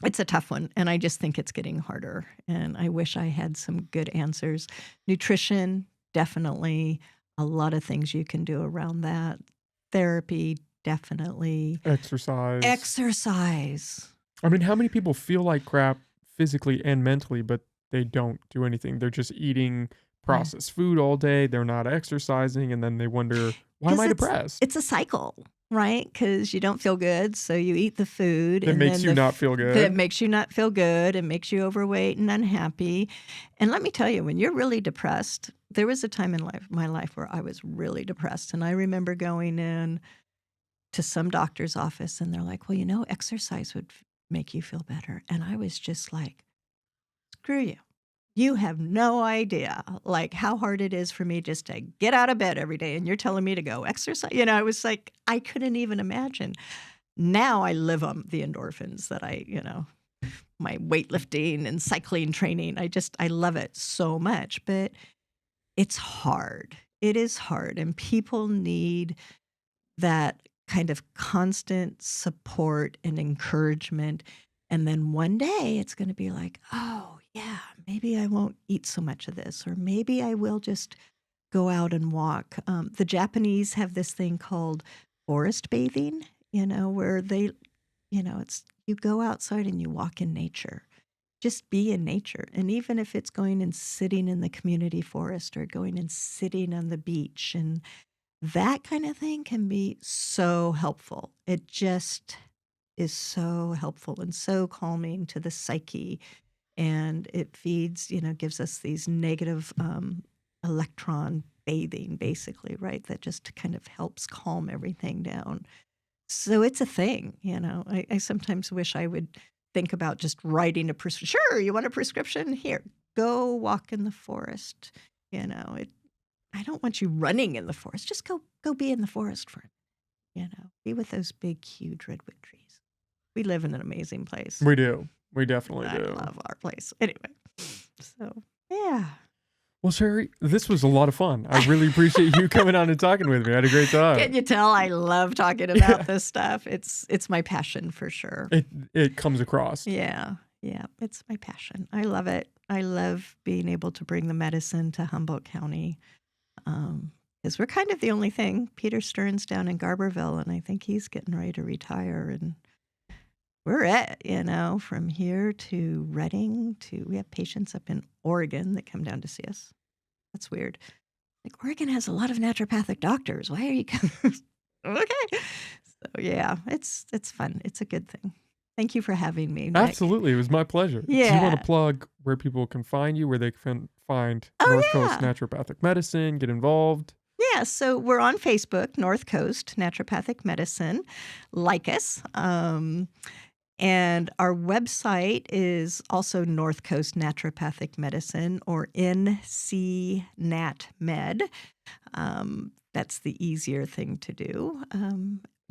it's a tough one, and I just think it's getting harder, and I wish I had some good answers. Nutrition, definitely a lot of things you can do around that. Therapy, definitely. Exercise. Exercise. I mean, how many people feel like crap physically and mentally, but they don't do anything? They're just eating Yeah. processed food all day. They're not exercising, and then they wonder, why am Because I depressed? it's a cycle, right? Because you don't feel good, so you eat the food, That and makes then you not feel that good. makes you not feel good and makes you overweight and unhappy. And let me tell you, when you're really depressed, there was a time in my life where I was really depressed, and I remember going in to some doctor's office, and they're like, "Well, exercise would make you feel better," and I was just like, "Screw you." You have no idea, like, how hard it is for me just to get out of bed every day, and you're telling me to go exercise? It was like, I couldn't even imagine. Now I live on the endorphins that my weightlifting and cycling training. I love it so much, but it's hard. It is hard, and people need that kind of constant support and encouragement. And then one day it's going to be like, oh, yeah, maybe I won't eat so much of this, or maybe I will just go out and walk. The Japanese have this thing called forest bathing, where it's you go outside and you walk in nature. Just be in nature. And even if it's going and sitting in the community forest or going and sitting on the beach, and that kind of thing can be so helpful. It just is so helpful and so calming to the psyche. And it feeds, gives us these negative electron bathing, basically, right? That just kind of helps calm everything down. So it's a thing, I sometimes wish I would think about just writing a prescription. Sure, you want a prescription? Here, go walk in the forest. I don't want you running in the forest. Just go be in the forest for be with those big, huge redwood trees. We live in an amazing place. We do. We definitely I do. love our place. Anyway, so yeah. Well, Sherry, this was a lot of fun. I really appreciate you coming on and talking with me. I had a great time. Can you tell I love talking about this stuff? It's my passion for sure. It comes across. Yeah, it's my passion. I love it. I love being able to bring the medicine to Humboldt County. Because we're kind of the only thing. Peter Stern's down in Garberville, and I think he's getting ready to retire. And we're from here to Reading we have patients up in Oregon that come down to see us. That's weird. Like, Oregon has a lot of naturopathic doctors. Why are you coming? Okay. So yeah, it's fun. It's a good thing. Thank you for having me, Nick. Absolutely. It was my pleasure. Do you want to plug where people can find you, where they can find North Coast Naturopathic Medicine, get involved? Yeah, so we're on Facebook, North Coast Naturopathic Medicine. Like us. And our website is also North Coast Naturopathic Medicine, or NCNatMed. That's the easier thing to do.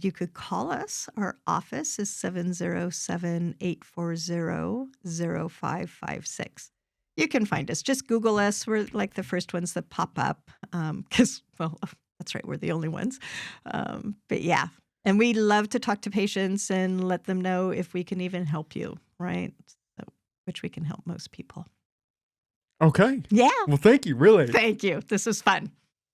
You could call us. Our office is 707-840-0556. You can find us. Just Google us. We're like the first ones that pop up because, well, that's right, we're the only ones. But yeah, and we love to talk to patients and let them know if we can even help you, right? So, which we can help most people. Okay. Yeah. Well, thank you, really. Thank you. This was fun.